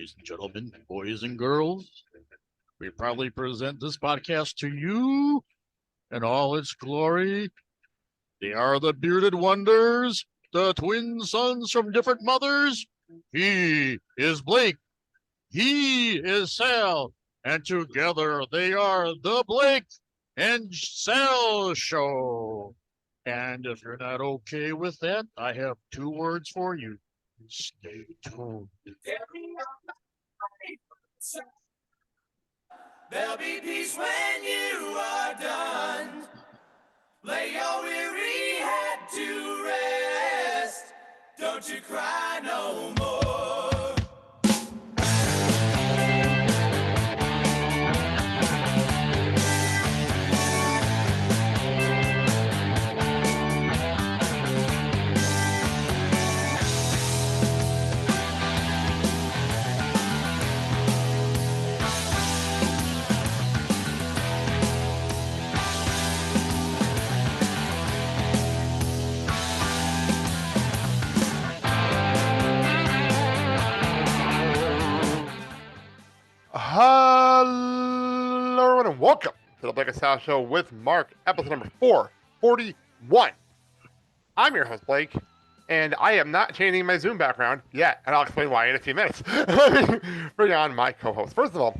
ladies and gentlemen, boys and girls. We proudly present this podcast to you in all its glory. They are the bearded wonders, the twin sons from different mothers. He is Blake. He is Sal. And together they are the Blake and Sal Show. And if you're not okay with that, I have two words for you. Stay tuned. There'll be peace when you are done. Lay your weary head to rest. Don't you cry no more. Hello, everyone, and welcome to the Blake and Sal Show with Mark, episode number 441. I'm your host, Blake, and I am not changing my Zoom background yet, and I'll explain why in a few minutes. Bring on my co-host. First of all,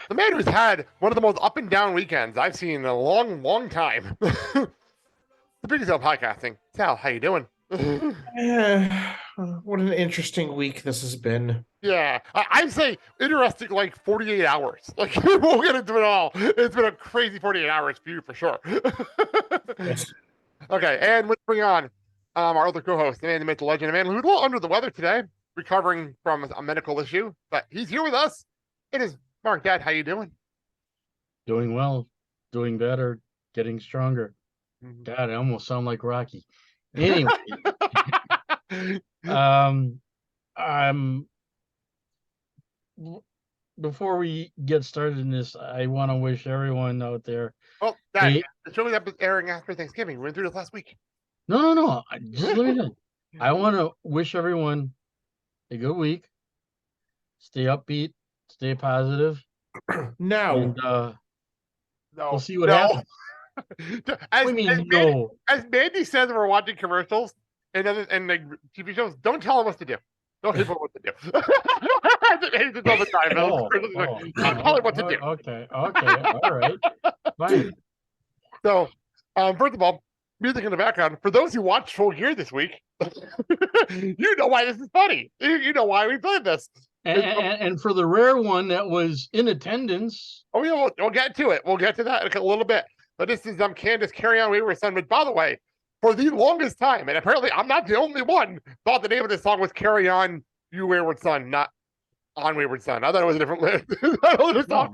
the man who's had one of the most up and down weekends I've seen in a long, long time. The biggest of podcasting. Sal, how you doing? What an interesting week this has been. Yeah, I'd say interesting, like 48 hours. Like, we'll get into it all. It's been a crazy 48 hours for you, for sure. Yes. Okay, and let's bring on our other co-host, the man, the myth, the legend, a man who's a little under the weather today, recovering from a medical issue, but he's here with us. It is Mark. Dad, how you doing? Doing well, doing better, getting stronger. Mhm. God, I almost sound like Rocky. Anyway, before we get started in this, I want to wish everyone out there. Oh, Dad, the show is airing after Thanksgiving. We went through this last week. No. Just let me know. I want to wish everyone a good week. Stay upbeat, stay positive. No. And No, we'll see what happens. As Mandy says, we're watching commercials and the TV shows. Don't tell them what to do. Don't tell them what to do. Mandy all the time. Don't tell them what to do. Okay, all right, fine. So, first of all, music in the background. For those who watched Full Gear this week, you know why this is funny. You know why we played this. And for the rare one that was in attendance. Oh, yeah, we'll get to it. We'll get to that in a little bit. But this is Candace Carry On Wayward Son. But by the way, for the longest time, and apparently I'm not the only one, thought the name of this song was Carry On You Wayward Son, not On Wayward Son. I thought it was a different song. The longest time.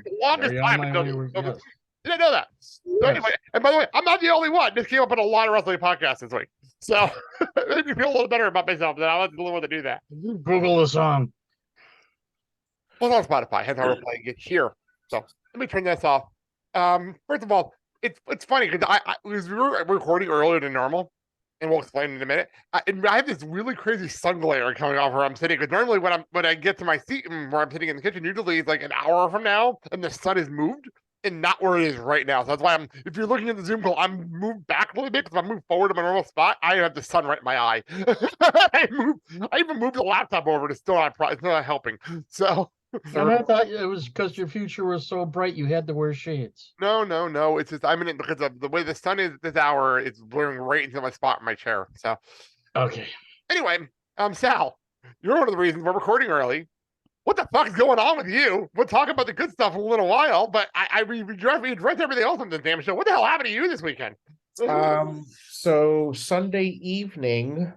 Did I know that? So anyway, and by the way, I'm not the only one. This came up in a lot of wrestling podcasts this week. So it made me feel a little better about myself that I wasn't the only one to do that. Google the song. Well, it's on Spotify, hence how we're playing it here. So let me turn this off. First of all, it's funny because we were recording earlier than normal, and we'll explain in a minute. I have this really crazy sun glare coming off where I'm sitting. Because normally when I get to my seat and where I'm sitting in the kitchen, usually it's like an hour from now, and the sun is moved, and not where it is right now. So that's why if you're looking at the Zoom call, I'm moved back a little bit because if I move forward to my normal spot, I have the sun right in my eye. I even moved the laptop over. It's not helping. So. And I thought it was because your future was so bright you had to wear shades. No. It's just I'm in it because of the way the sun is this hour. It's blurring right into my spot in my chair. So, okay. Anyway, Sal, you're one of the reasons we're recording early. What the fuck is going on with you? We'll talk about the good stuff in a little while, but we addressed everything else on the damn show. What the hell happened to you this weekend? So Sunday evening,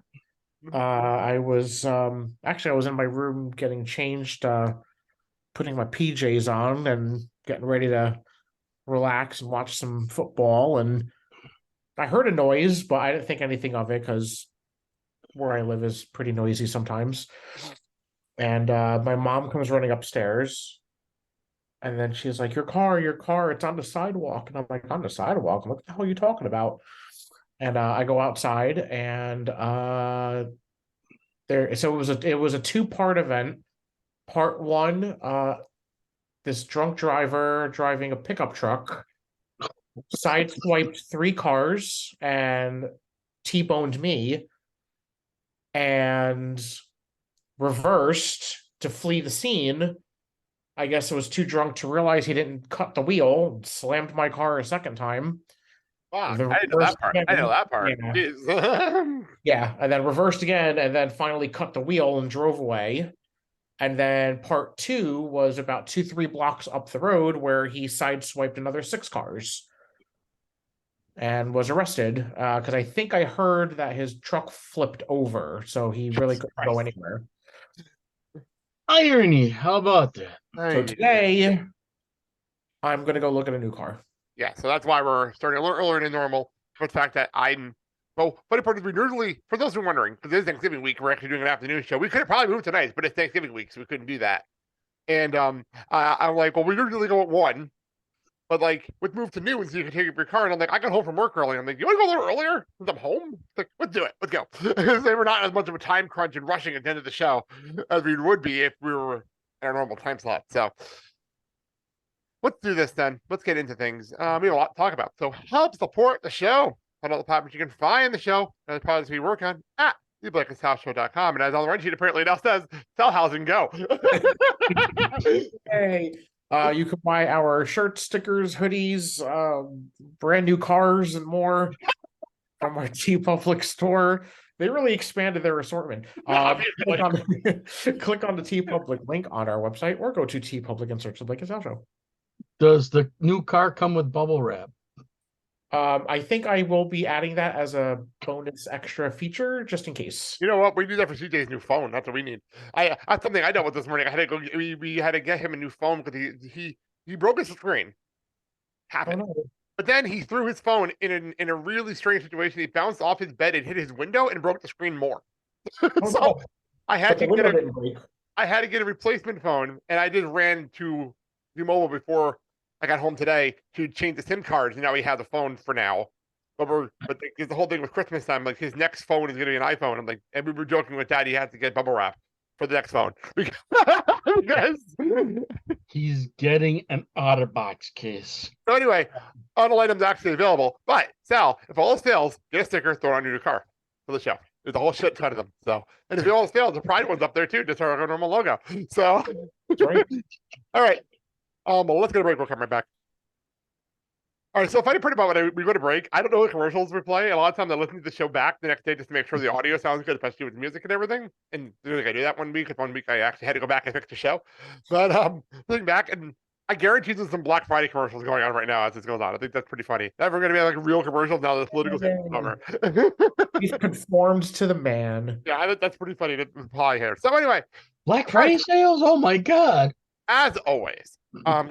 I was in my room getting changed, putting my PJs on and getting ready to relax and watch some football. And I heard a noise, but I didn't think anything of it because where I live is pretty noisy sometimes. And my mom comes running upstairs, and then she's like, your car, it's on the sidewalk. And I'm like, on the sidewalk? I'm like, what the hell are you talking about? And I go outside, and it was a two-part event. Part one, this drunk driver driving a pickup truck sideswiped 3 cars and T-boned me and reversed to flee the scene. I guess it was too drunk to realize he didn't cut the wheel, slammed my car a second time. Wow, The I didn't know reversed that part. I didn't know that part. Yeah. Jeez. Yeah, and then reversed again, and then finally cut the wheel and drove away. And then part two was about 2-3 blocks up the road where he sideswiped another 6 cars and was arrested because I think I heard that his truck flipped over, so he really couldn't go Christ. anywhere. Irony. How about that? So today, I'm gonna go look at a new car. Yeah, so that's why we're starting a little earlier than normal. For the fact that funny part is we usually, for those who are wondering, because it is Thanksgiving week, we're actually doing an afternoon show. We could have probably moved tonight, but it's Thanksgiving week, so we couldn't do that. And I'm like, well, we usually go at 1, but like, with move to noon, so you can take your car. And I'm like, I got home from work early. I'm like, you want to go a little earlier? Since I'm home? It's like, let's do it. Let's go. They were not as much of a time crunch and rushing at the end of the show as we would be if we were in our normal time slot. So let's do this then. Let's get into things. We have a lot to talk about. So help support the show. Find all the platforms you can find the show and the products we work on at theblackesthouseshow.com. And as on the run sheet apparently now says, tell house and go. Hey, you can buy our shirts, stickers, hoodies, brand new cars, and more from our TeePublic store. They really expanded their assortment. Click on the TeePublic link on our website, or go to TeePublic and search the Blake and Sal Show. Does the new car come with bubble wrap? I think I will be adding that as a bonus extra feature, just in case. You know what? We need that for CJ's new phone. That's what we need. That's something I dealt with this morning. I had to go. We had to get him a new phone because he broke his screen. Happened. Oh, no. But then he threw his phone in a really strange situation. He bounced off his bed and hit his window and broke the screen more. Oh, So no. I had But the to get window didn't break. I had to get a replacement phone, and I just ran to T-Mobile before I got home today to change the SIM cards. And now we have the phone for now. But the whole thing with Christmas time, like his next phone is going to be an iPhone. I'm like, and we were joking with Dad, he has to get bubble wrap for the next phone because He's getting an OtterBox case. So anyway, all items actually available. But Sal, if all else fails, get a sticker, throw it on your new car for the show. There's a whole shit ton of them. So, and if it all else fails, the Pride one's up there too, just our normal logo. So, That's right. all right. Well, let's get a break. We'll come right back. All right. So, if I did about when we go to break, I don't know what commercials we play. A lot of times I listen to the show back the next day just to make sure the audio sounds good, especially with music and everything. And I think I do that one week. Because 1 week I actually had to go back and fix the show. But looking back, and I guarantee there's some Black Friday commercials going on right now as this goes on. I think that's pretty funny. Never going to be like real commercials now that the political season's over. He's conformed to the man. Yeah, that's pretty funny. That's pie hair. So anyway, Black Friday sales? Oh my God. as always,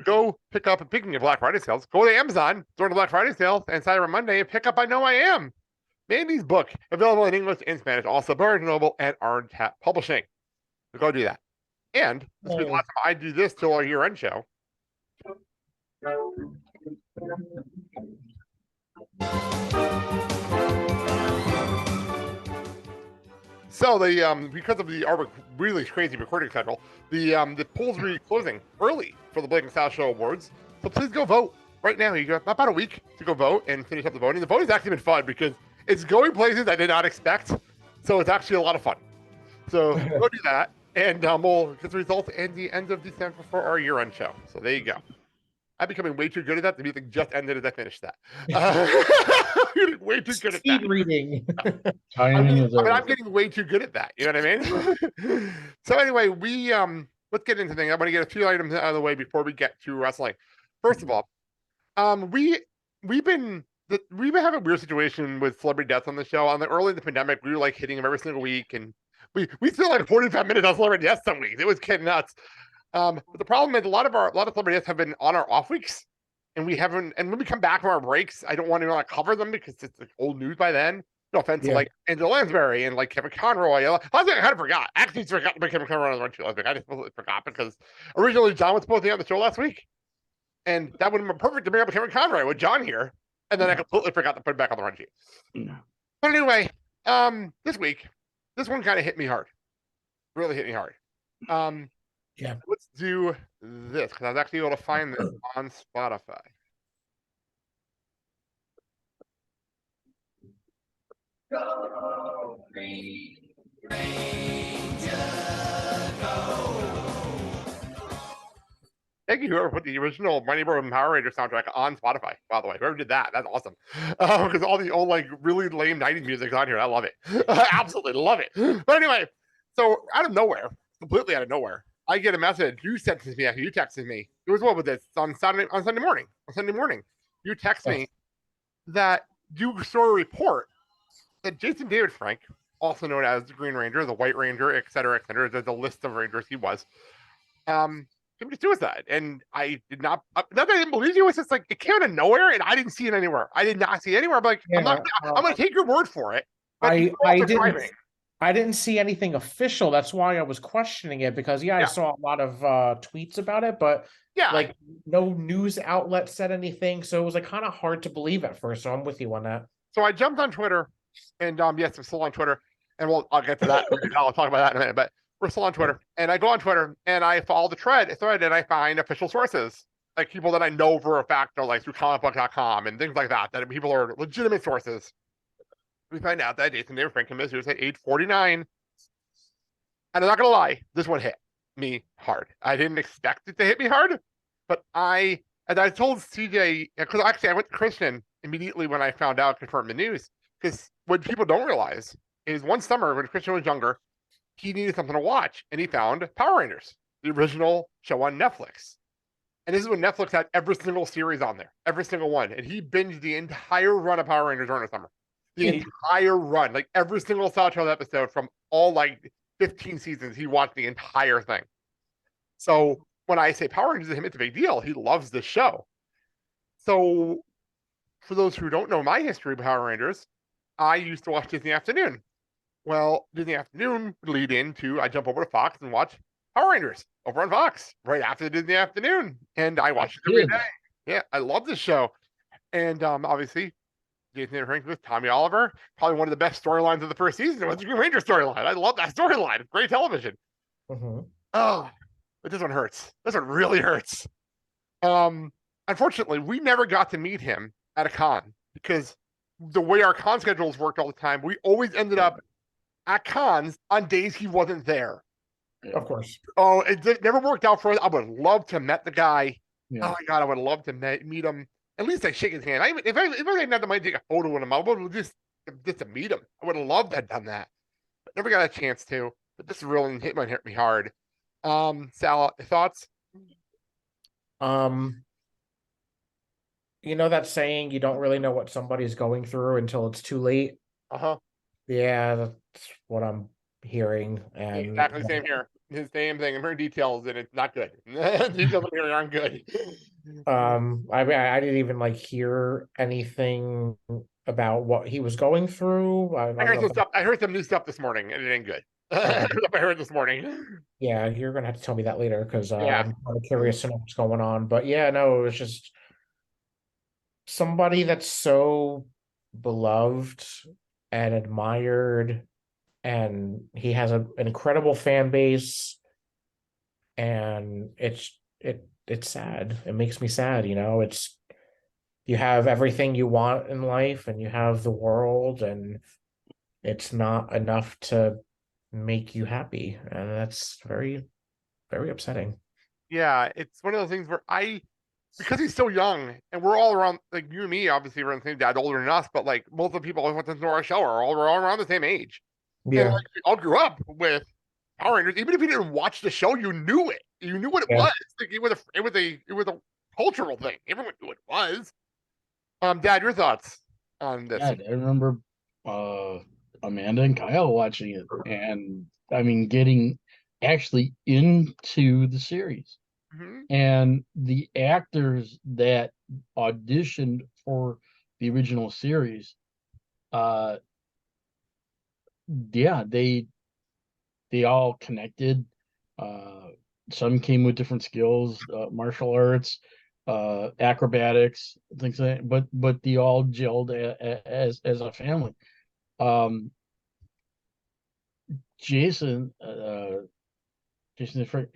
go pick up, and picking of Black Friday sales, go to Amazon during the Black Friday sales and Cyber Monday and pick up I Know I Am, Mandy's book, available in English and Spanish, also Barnes & Noble and Orange Hat Publishing. So go do that. And this will be the last time I do this till our year-end show. So the because of our really crazy recording schedule, the polls will be closing early for the Blake and Sal Show Awards. So please go vote right now. You got about a week to go vote and finish up the voting. The voting's actually been fun because it's going places I did not expect. So it's actually a lot of fun. So go do that, and we'll get the results at the end of December for our year-end show. So there you go. I'm becoming way too good at that. The music just ended as I finished that. I'm getting way too good at Speed that. reading. I'm getting way too good at that. You know what I mean? So anyway, let's get into things. I'm going to get a few items out of the way before we get to wrestling. First of all, we've been having a weird situation with celebrity deaths on the show. Early in the pandemic, we were like hitting them every single week, and we still like 45 minutes on celebrity deaths some weeks. It was getting nuts. But the problem is a lot of celebrity deaths have been on our off weeks, and we haven't. And when we come back from our breaks, I don't want to cover them because it's like old news by then. No offense to like Angela Lansbury and like Kevin Conroy. Last thing I kind of forgot. I actually forgot about Kevin Conroy on the run too last week. I just completely forgot because originally John was supposed to be on the show last week, and that would have been perfect to bring up Kevin Conroy with John here. And then I completely forgot to put it back on the run sheet. No. But anyway, this week, this one kind of hit me hard. Really hit me hard. Yeah. Let's do this because I was actually able to find this on Spotify. Go, Green Ranger, go. Thank you, whoever put the original Mighty Morphin Power Ranger soundtrack on Spotify, by the way. Whoever did that, that's awesome. Because all the old, like, really lame 90s music is on here. I love it. I absolutely love it. But anyway, so out of nowhere, completely out of nowhere, I get a message. You sent me after you texted me. It was what was this? On Sunday morning. On Sunday morning. You text me that you saw a report that Jason David Frank, also known as the Green Ranger, the White Ranger, et cetera, there's a list of Rangers he was, committed suicide. And I did not that I didn't believe you. It's just like it came out of nowhere and I didn't see it anywhere. I did not see it anywhere. I'm like, I'm gonna take your word for it. But I didn't see anything official. That's why I was questioning it, because I saw a lot of tweets about it, but like no news outlet said anything. So it was like kind of hard to believe at first. So I'm with you on that. So I jumped on Twitter, and yes, I'm still on Twitter, and I'll get to that. I'll talk about that in a minute. But we're still on Twitter, and I go on Twitter and I follow the thread, and I find official sources, like people that I know for a fact are like through comicbook.com and things like that, that people are legitimate sources. We find out that Jason David Frank committed suicide at age 49. And I'm not gonna lie, this one hit me hard. I didn't expect it to hit me hard, but as I told CJ, because actually I went to Christian immediately when I found out, confirmed the news, because what people don't realize is one summer when Christian was younger, he needed something to watch, and he found Power Rangers, the original show on Netflix. And this is when Netflix had every single series on there, every single one. And he binged the entire run of Power Rangers during the summer. The entire run, like every single Sawtooth episode from all like 15 seasons, he watched the entire thing. So when I say Power Rangers to him, it's a big deal. He loves the show. So for those who don't know my history of Power Rangers, I used to watch Disney Afternoon. Well, Disney Afternoon would lead into I jump over to Fox and watch Power Rangers over on Fox right after the Disney Afternoon, and I watch it every day. Yeah, I love this show, and obviously, Jason David Frank with Tommy Oliver, probably one of the best storylines of the first season was the Green Ranger storyline. I love that storyline. Great television. Oh, but this one hurts. This one really hurts. Unfortunately, we never got to meet him at a con because the way our con schedules worked all the time, we always ended up at cons on days he wasn't there. Of course. Oh, it never worked out for us. I would have loved to met the guy. Yeah. Oh my god, I would love to meet him. At least I shake his hand. If I didn't have the money to take a photo with him, I would have just to meet him. I would have loved to have done that. But never got a chance to. But this really hit me hard. Sal, thoughts? You know that saying, you don't really know what somebody's going through until it's too late? Yeah, that's what I'm hearing. And exactly the same here. The same thing. I'm hearing details and it's not good. Details I'm hearing aren't good. I mean, I didn't even like hear anything about what he was going through. I heard some new stuff this morning and it ain't good. I heard this morning. Yeah, you're gonna have to tell me that later because I'm kind of curious to know what's going on. But yeah, no, it was just somebody that's so beloved and admired, and he has an incredible fan base, and it's sad. It makes me sad, you know. It's, you have everything you want in life and you have the world, and it's not enough to make you happy, and that's very, very upsetting. Yeah, it's one of those things where because he's so young, and we're all around, like you and me, obviously we're the same dad, older than us, but like most of the people who listen to our show we're all around the same age. Yeah, and, like, we all grew up with Power Rangers. Even if you didn't watch the show, you knew it. You knew what it was. Like, it was a cultural thing. Everyone knew what it was. Dad, your thoughts on this? Yeah, I remember Amanda and Kyle watching it, and I mean, getting actually into the series. And the actors that auditioned for the original series, they all connected. Some came with different skills, martial arts, acrobatics, things like that, but they all gelled as a family. Jason Frank,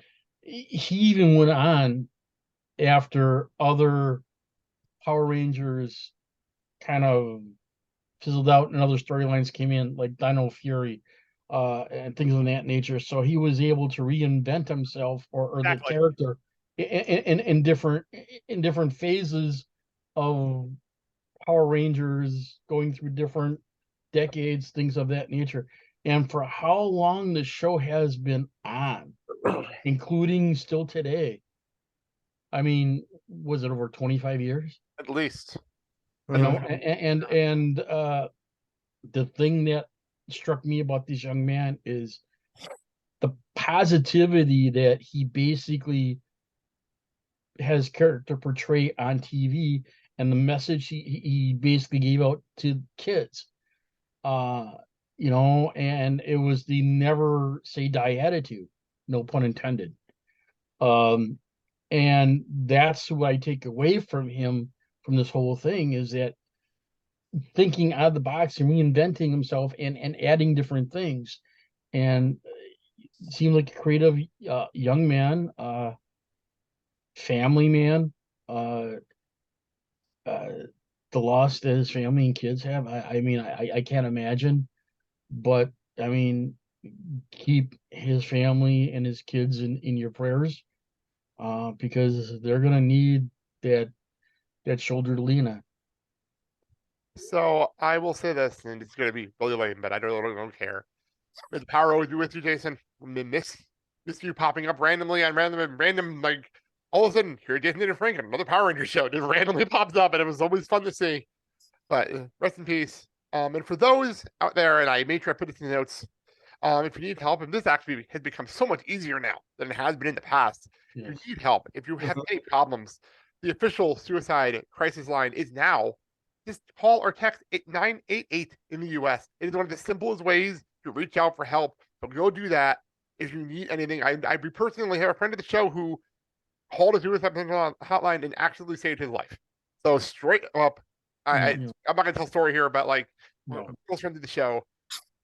he even went on after other Power Rangers kind of fizzled out and other storylines came in, like Dino Fury, and things of that nature. So he was able to reinvent himself or the Exactly. character in different phases of Power Rangers, going through different decades, things of that nature. And for how long the show has been on, including still today. I mean, was it over 25 years? At least. You know, and the thing that struck me about this young man is the positivity that he basically has character portray on TV, and the message he basically gave out to kids. You know, and it was the never say die attitude, no pun intended. And that's what I take away from him from this whole thing, is that thinking out of the box and reinventing himself and adding different things, and seemed like a creative young man, family man, the loss that his family and kids have. I mean, I can't imagine, but I mean, keep his family and his kids in your prayers, because they're gonna need that shoulder to lean on. So I will say this, and it's going to be really lame, but I don't care. May the power always be with you, Jason. We miss you popping up randomly on random, like, all of a sudden, here Jason and Frank, another Power Ranger show just randomly pops up, and it was always fun to see. But rest in peace. And for those out there, and I made sure I put this in the notes, if you need help, and this actually has become so much easier now than it has been in the past. Yes. If you need help, if you have any problems, the official suicide crisis line is now. Just call or text 988 in the US. It is one of the simplest ways to reach out for help. So go do that if you need anything. I personally have a friend of the show who called a suicide hotline and actually saved his life. So straight up, I'm not gonna tell a story here, but like, close friend of the show,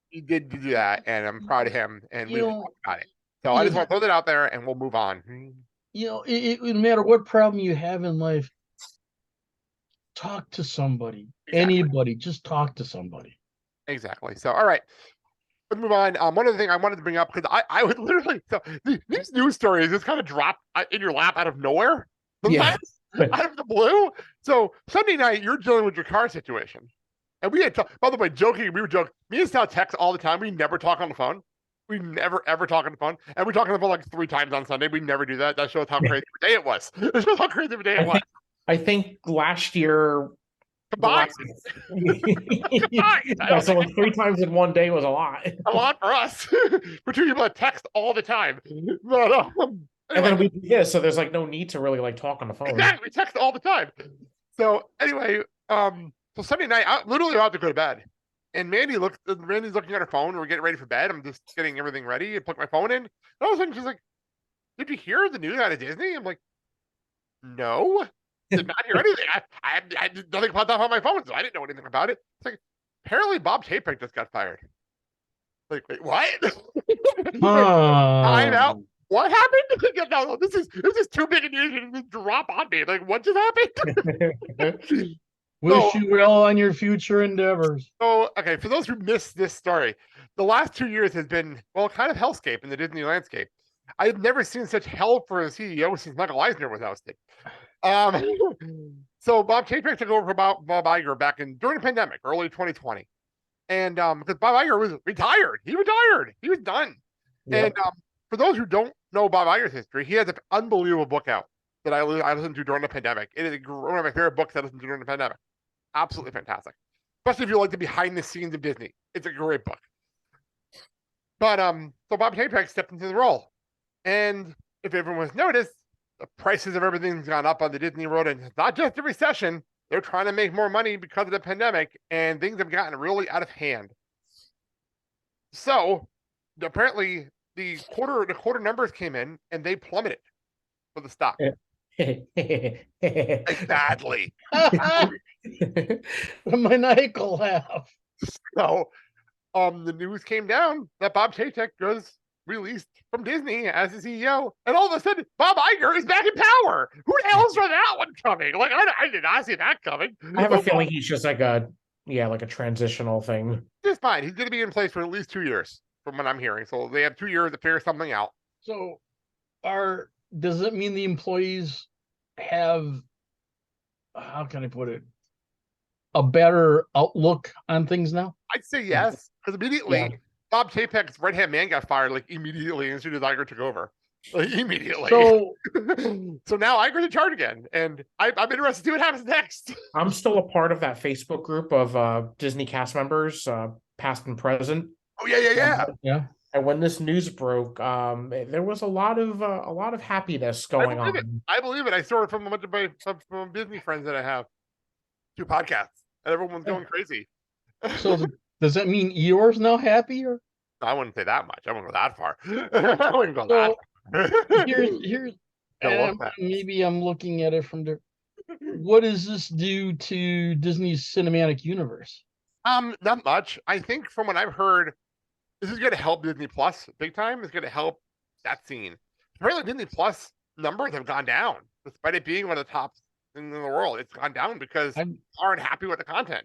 he did do that, and I'm proud of him. And we talked about it. So I just want to throw that out there, and we'll move on. You know, no matter what problem you have in life, talk to somebody. Exactly. Anybody, just talk to somebody. Exactly. So, all right, let's move on. One other thing I wanted to bring up, because I would literally, so these news stories just kind of drop in your lap out of nowhere, sometimes, out of the blue. So Sunday night, you're dealing with your car situation, and we had, by the way, joking, we were joking. Me and Sal text all the time. We never talk on the phone. We never ever talk on the phone, and we talk on the phone like 3 times on Sunday. We never do that. That shows how crazy of a day it was. It shows how crazy of a day it was. I think last year combined. So 3 times in one day was a lot. A lot for us. For 2 people that text all the time. But anyway. And then we do this, so there's like no need to really like talk on the phone. Exactly, we text all the time. So anyway, so Sunday night, I literally about to go to bed, and Mandy's looking at her phone. We're getting ready for bed. I'm just getting everything ready. I plug my phone in, and all of a sudden she's like, "Did you hear the news out of Disney?" I'm like, "No, did not hear anything. I did nothing popped up on my phone, so I didn't know anything about it." It's like, apparently Bob Chapek just got fired. Like, wait, what? Time out. What happened? No, this is too big a news to drop on me. Like, what just happened? Wish you well on your future endeavors. So, okay, for those who missed this story, the last 2 years has been, well, kind of hellscape in the Disney landscape. I've never seen such hell for a CEO since Michael Eisner was ousted. So Bob Chapek took over for Bob Iger during the pandemic, early 2020. And because Bob Iger was retired. He retired. He was done. Yep. And for those who don't know Bob Iger's history, he has an unbelievable book out that I listened to during the pandemic. It is one of my favorite books I listened to during the pandemic. Absolutely fantastic. Especially if you like the behind the scenes of Disney. It's a great book. But so Bob Chapek stepped into the role. And if everyone's noticed, the prices of everything's gone up on the Disney road, and it's not just a recession. They're trying to make more money because of the pandemic, and things have gotten really out of hand. So apparently the quarter numbers came in and they plummeted for the stock. Badly. A maniacal laugh. So the news came down that Bob Chapek was released from Disney as the CEO, and all of a sudden, Bob Iger is back in power. Who the hell saw that one coming? Like, I did not see that coming. I have a feeling he's just like a transitional thing. Just fine. He's going to be in place for at least 2 years, from what I'm hearing. So they have 2 years to figure something out. So, does it mean the employees have, how can I put it, a better outlook on things now? I'd say yes, because immediately Bob Chapek's right-hand man got fired like immediately as soon as Iger took over. Like, immediately. So, so now Iger's in charge again, and I'm interested to see what happens next. I'm still a part of that Facebook group of Disney cast members, past and present. Oh yeah. yeah. And when this news broke, there was a lot of happiness going on. I believe it. I saw it from a bunch of from Disney friends that I have. 2 podcasts, and everyone's going crazy. So does that mean Eeyore's now happy? Or I wouldn't say that much. I wouldn't go that far. I wouldn't go that far. here's maybe I'm looking at it from the. What does this do to Disney's cinematic universe? Not much. I think from what I've heard, this is going to help Disney Plus big time. It's going to help that scene. Apparently, Disney Plus numbers have gone down, despite it being one of the top things in the world. It's gone down because they aren't happy with the content.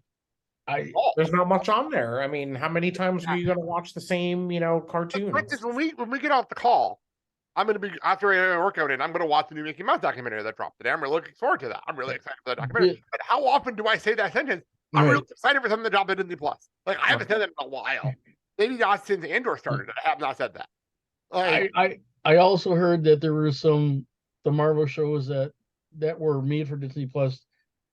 There's not much on there. I mean, how many times are you going to watch the same, cartoons? When we get off the call, I'm going to be, after a workout, and I'm going to watch the new Mickey Mouse documentary that dropped today. I'm really looking forward to that. I'm really excited for that documentary. Yeah. But how often do I say that sentence? I'm really excited for something to drop at Disney Plus. Like, I haven't said that in a while. Maybe not since Andor started. I have not said that. I also heard that there were the Marvel shows that were made for Disney Plus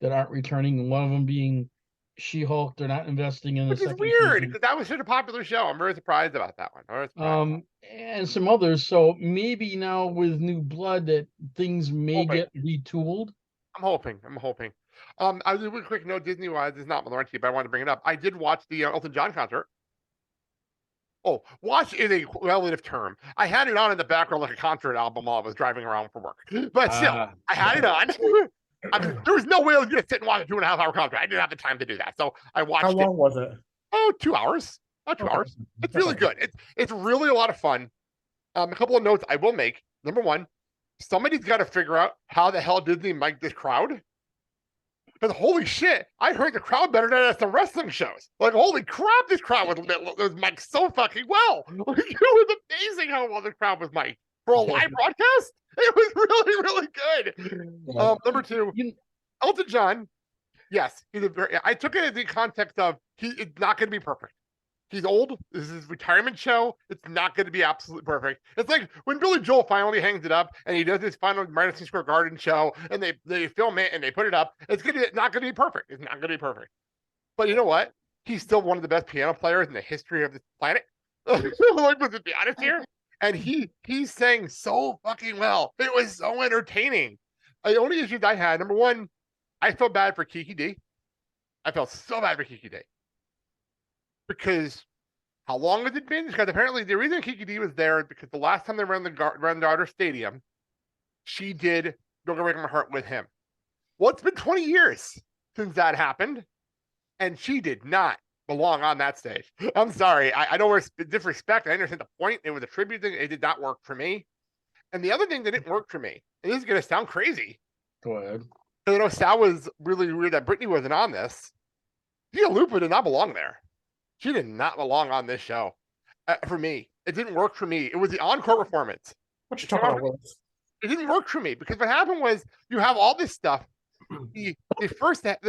that aren't returning. One of them being She-Hulk. They're not investing in the second Which is weird, season. because that was such a popular show. I'm very surprised about that one. And some others. So maybe now with new blood that things may get retooled. I'm hoping. I was a really quick note, Disney-wise, it's not Laurenti, but I wanted to bring it up. I did watch the Elton John concert. Oh, watch is a relative term. I had it on in the background like a concert album while I was driving around for work. But still, I had it on. I mean, there was no way I was going to sit and watch a 2.5-hour concert. I didn't have the time to do that. So I watched it. How long was it? Oh, 2 hours. Not 2 hours. It's really good. It's really a lot of fun. A couple of notes I will make. Number one, somebody's got to figure out how the hell Disney mic'd this crowd. Because holy shit, I heard the crowd better than at some wrestling shows. Like, holy crap, this crowd was mic'd so fucking well. Like, it was amazing how well the crowd was mic'd. For a live broadcast, it was really, really good. Number two, Elton John, yes, I took it in the context of it's not going to be perfect. He's old. This is his retirement show. It's not going to be absolutely perfect. It's like when Billy Joel finally hangs it up and he does his final Madison Square Garden show and they film it and they put it up. It's not going to be perfect. It's not going to be perfect. But you know what? He's still one of the best piano players in the history of this planet. Like, let's be honest here. And he sang so fucking well. It was so entertaining. The only issues I had, number one, I felt bad for Kiki D. I felt so bad for Kiki D. Because how long has it been? Because apparently the reason Kiki D was there is because the last time they ran the Granddaughter Stadium, she did Don't Go Break My Heart with him. Well, it's been 20 years since that happened, and she did not belong on that stage. I'm sorry. I don't disrespect. I understand the point. It was a tribute thing. It did not work for me. And the other thing that didn't work for me, and this is going to sound crazy. Go ahead. Because I know Sal was really weird that Brittany wasn't on this. Gia Lupa did not belong there. She did not belong on this show. For me, it didn't work for me. It was the encore performance. What you talking about, Willis? It didn't work for me because what happened was you have all this stuff. The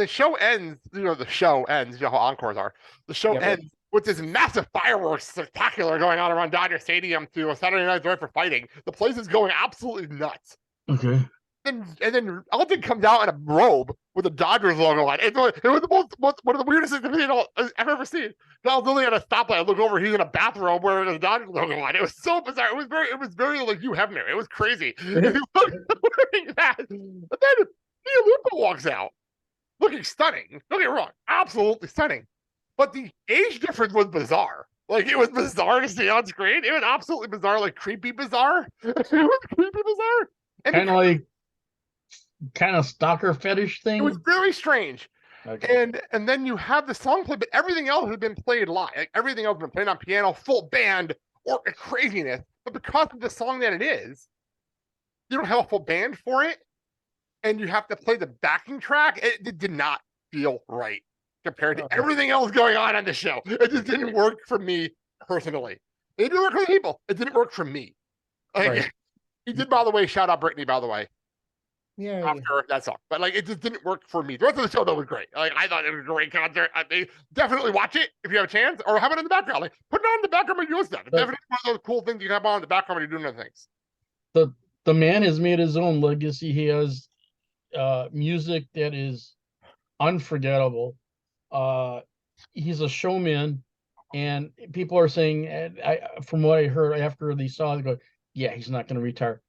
show ends. The show ends. You know how encores are. The show ends with this massive fireworks spectacular going on around Dodger Stadium to a Saturday Night Live for fighting. The place is going absolutely nuts. Okay. And then Elton comes out in a robe with a Dodgers logo on it. It was the most one of the weirdest things I've ever seen. I was literally at a stoplight. I look over, he's in a bathrobe wearing a Dodgers logo on it. It was so bizarre. It was very like Hugh Hefner. It was crazy. Wearing that. But then Gia Lupa walks out looking stunning. Don't get me wrong, absolutely stunning. But the age difference was bizarre. Like, it was bizarre to see on screen. It was absolutely bizarre, like creepy bizarre. It was creepy bizarre. Kind of stalker fetish thing. It was very strange. Okay. And then you have the song play, but everything else has been played live. Like, everything else has been played on piano, full band, or craziness, but because of the song that it is, you don't have a full band for it, and you have to play the backing track. It did not feel right compared to everything else going on the show. It just didn't work for me personally. It didn't work for the people. It didn't work for me. Like, Right. he did, by the way, shout out Brittany, by the way, Yeah. after that song. But like, it just didn't work for me. The rest of the show, though, was great. Like, I thought it was a great concert. I mean, definitely watch it if you have a chance, or have it in the background. Like, put it on in the background when you do stuff. It's definitely one of those cool things you have on in the background when you're doing other things. The man has made his own legacy. He has music that is unforgettable. He's a showman, and people are saying, from what I heard after they saw it, go, yeah, he's not going to retire.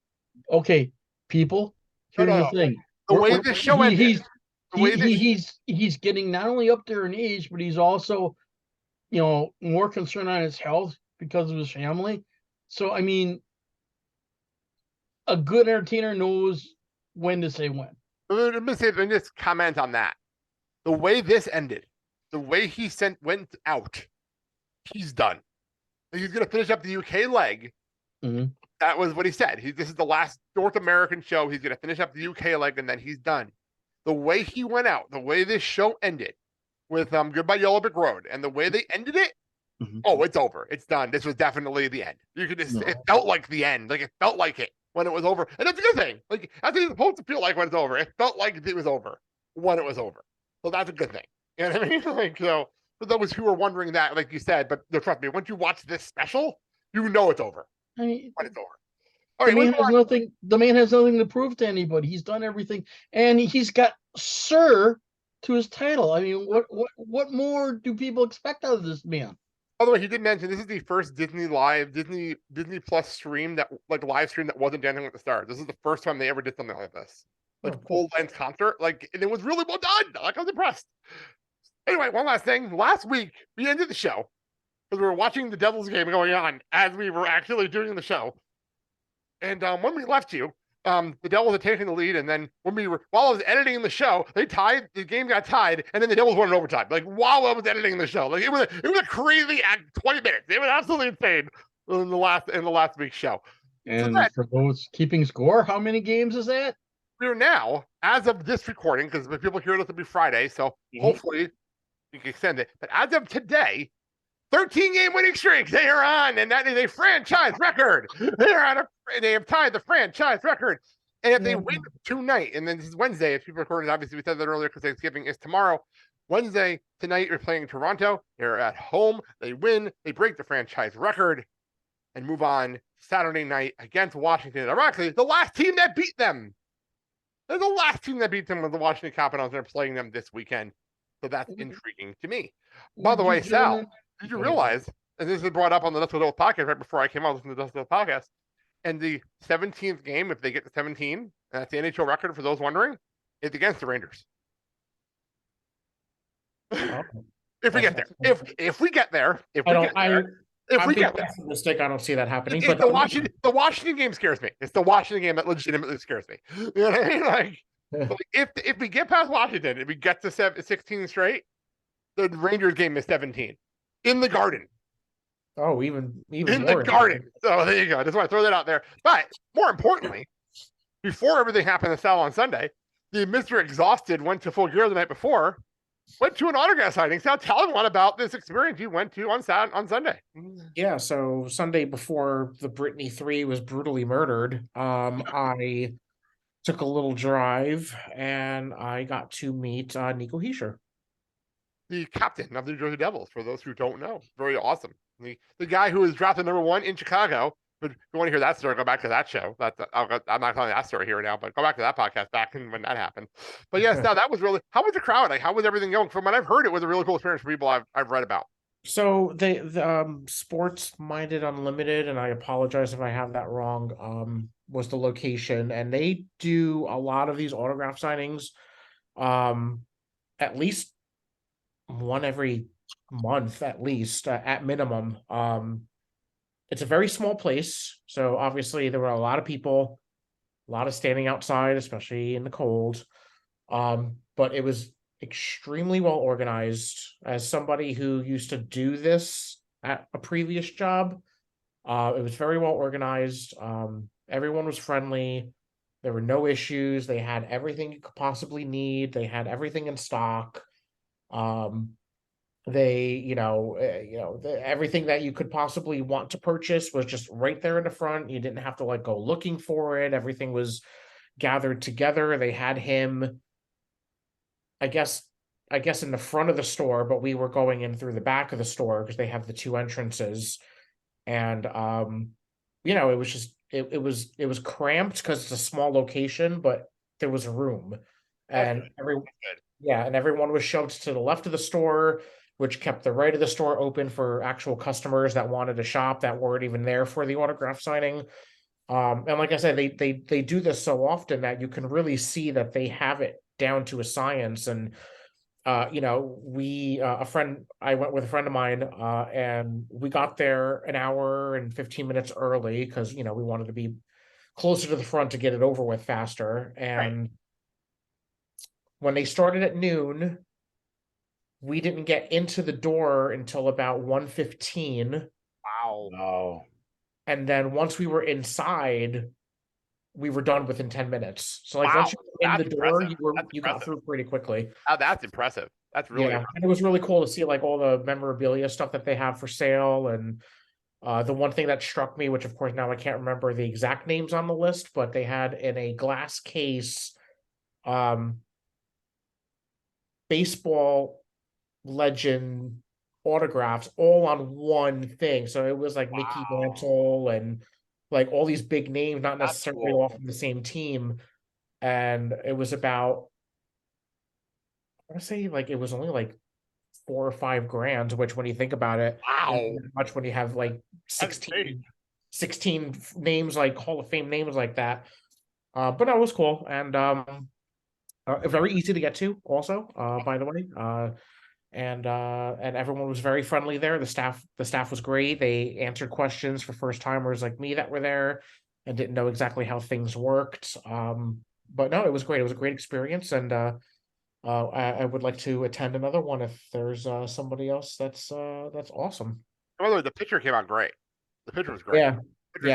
Okay, people, here's the thing. The way the show ended, he's getting not only up there in age, but he's also, more concerned on his health because of his family. So, I mean, a good entertainer knows when to say when. Let me just comment on that. The way this ended, the way he went out, he's done. He's going to finish up the UK leg. Mm-hmm. That was what he said. This is the last North American show. He's going to finish up the UK leg, and then he's done. The way he went out, the way this show ended with Goodbye Yellow Brick Road, and the way they ended it, oh, it's over. It's done. This was definitely the end. You could just, it felt like the end. Like, it felt like it when it was over. And that's a good thing. Like, that's what it's supposed to feel like when it's over. It felt like it was over when it was over. So that's a good thing. You know what I mean? Like, so for those who are wondering that, like you said, but trust me, once you watch this special, you know it's over. I mean, when it's over. All right, the man has nothing to prove to anybody. He's done everything, and he's got Sir to his title. I mean, what more do people expect out of this man? By the way, he did mention this is the first Disney Plus stream that, like, live stream that wasn't Dancing with the Stars. This is the first time they ever did something like this, like full length concert. Like, and it was really well done. Like, I was impressed. Anyway, one last thing. Last week we ended the show because we were watching the Devils game going on as we were actually doing the show. And when we left you, the Devils had taken the lead, and then while I was editing the show, the game got tied, and then the Devils won in overtime. Like, while I was editing the show, like, it was a crazy 20 minutes. It was absolutely insane in the last week's show. And so for those keeping score, how many games is that? We are now, as of this recording, because if people hear this, it'll be Friday, so hopefully you can extend it. But as of today, 13-game winning streak they are on, and that is a franchise record. They have tied the franchise record. And if they win tonight, and then this is Wednesday, if people recorded, obviously we said that earlier because Thanksgiving is tomorrow. Wednesday, tonight, we're playing Toronto. They're at home. They win. They break the franchise record and move on Saturday night against Washington. Ironically, the last team that beat them. They're the last team that beat them was the Washington Capitals. They're playing them this weekend. So that's intriguing to me. By the way, Sal, did you realize, and this is brought up on the Dust With Oath podcast right before I came out listening to the Dust With Oath podcast, and the 17th game, if they get to 17, and that's the NHL record for those wondering, it's against the Rangers. If we get there. If we get there. Mistake, I don't see that happening. But the Washington game scares me. It's the Washington game that legitimately scares me. You know what I mean? Like, if we get past Washington, if we get to 16 straight, the Rangers game is 17 in the Garden. Oh, even in the Garden. So there you go. I just want to throw that out there. But more importantly, before everything happened to Sal on Sunday, the Mr. Exhausted went to Full Gear the night before, went to an autograph signing. Sal, tell everyone about this experience you went to on Sunday. Yeah, so Sunday before the Brittany 3 was brutally murdered, I took a little drive and I got to meet Nico Hischier, the captain of the New Jersey Devils, for those who don't know. Very awesome. The guy who was drafted #1 in Chicago. But if you want to hear that story, go back to that show. I'm not telling that story here now, but go back to that podcast back when that happened. But yes, now that was really, how was the crowd? Like, how was everything going? From what I've heard, it was a really cool experience for people I've read about. So the Sports Minded Unlimited, and I apologize if I have that wrong, was the location, and they do a lot of these autograph signings, at least one every month, at least, at minimum. It's a very small place, so obviously there were a lot of people, a lot of standing outside, especially in the cold. But it was extremely well organized. As somebody who used to do this at a previous job, It was very well organized. Everyone was friendly. There were no issues. They had everything you could possibly need. They had everything in stock. Everything that you could possibly want to purchase was just right there in the front. You didn't have to like go looking for it. Everything was gathered together. They had him, I guess in the front of the store, but we were going in through the back of the store because they have the two entrances. And it was just it was cramped because it's a small location, but there was room. And everyone was shoved to the left of the store, which kept the right of the store open for actual customers that wanted to shop that weren't even there for the autograph signing. And like I said, they do this so often that you can really see that they have it down to a science. And I went with a friend of mine, and we got there an hour and 15 minutes early because we wanted to be closer to the front to get it over with faster. And when they started at noon, we didn't get into the door until about 1:15. Wow. And then once we were inside, we were done within 10 minutes. So like once you were in the door, you got through pretty quickly. Oh, that's impressive. That's really impressive. And it was really cool to see like all the memorabilia stuff that they have for sale. And the one thing that struck me, which of course now I can't remember the exact names on the list, but they had in a glass case baseball legend autographs all on one thing. So it was like Mickey Mantle and like all these big names, not necessarily all from the same team. And it was about, I want to say like it was only like $4 or $5 grand, which when you think about it, much when you have like 16 names, like Hall of Fame names like that. But no, it was cool. And very easy to get to also, by the way. And everyone was very friendly there. The staff was great. They answered questions for first timers like me that were there and didn't know exactly how things worked. But no, it was great. It was a great experience, and I would like to attend another one if there's somebody else that's awesome. By the way, the picture came out great. The picture was great. Yeah,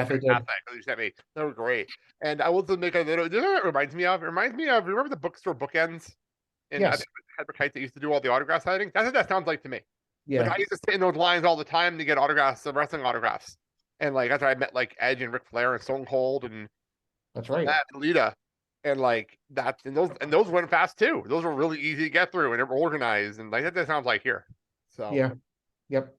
they did. You sent me. They were great. And I will just make a little. You know what it reminds me of? It reminds me of. Remember the bookstore Bookends? And I think Hyperkite that used to do all the autograph signing. That's what that sounds like to me. Yeah. Like I used to sit in those lines all the time to get autographs, wrestling autographs. And like that's where I met like Edge and Ric Flair and Stone Cold and that's right. And Lita. And like that and those went fast too. Those were really easy to get through and they were organized and like that sounds like here. So Yep.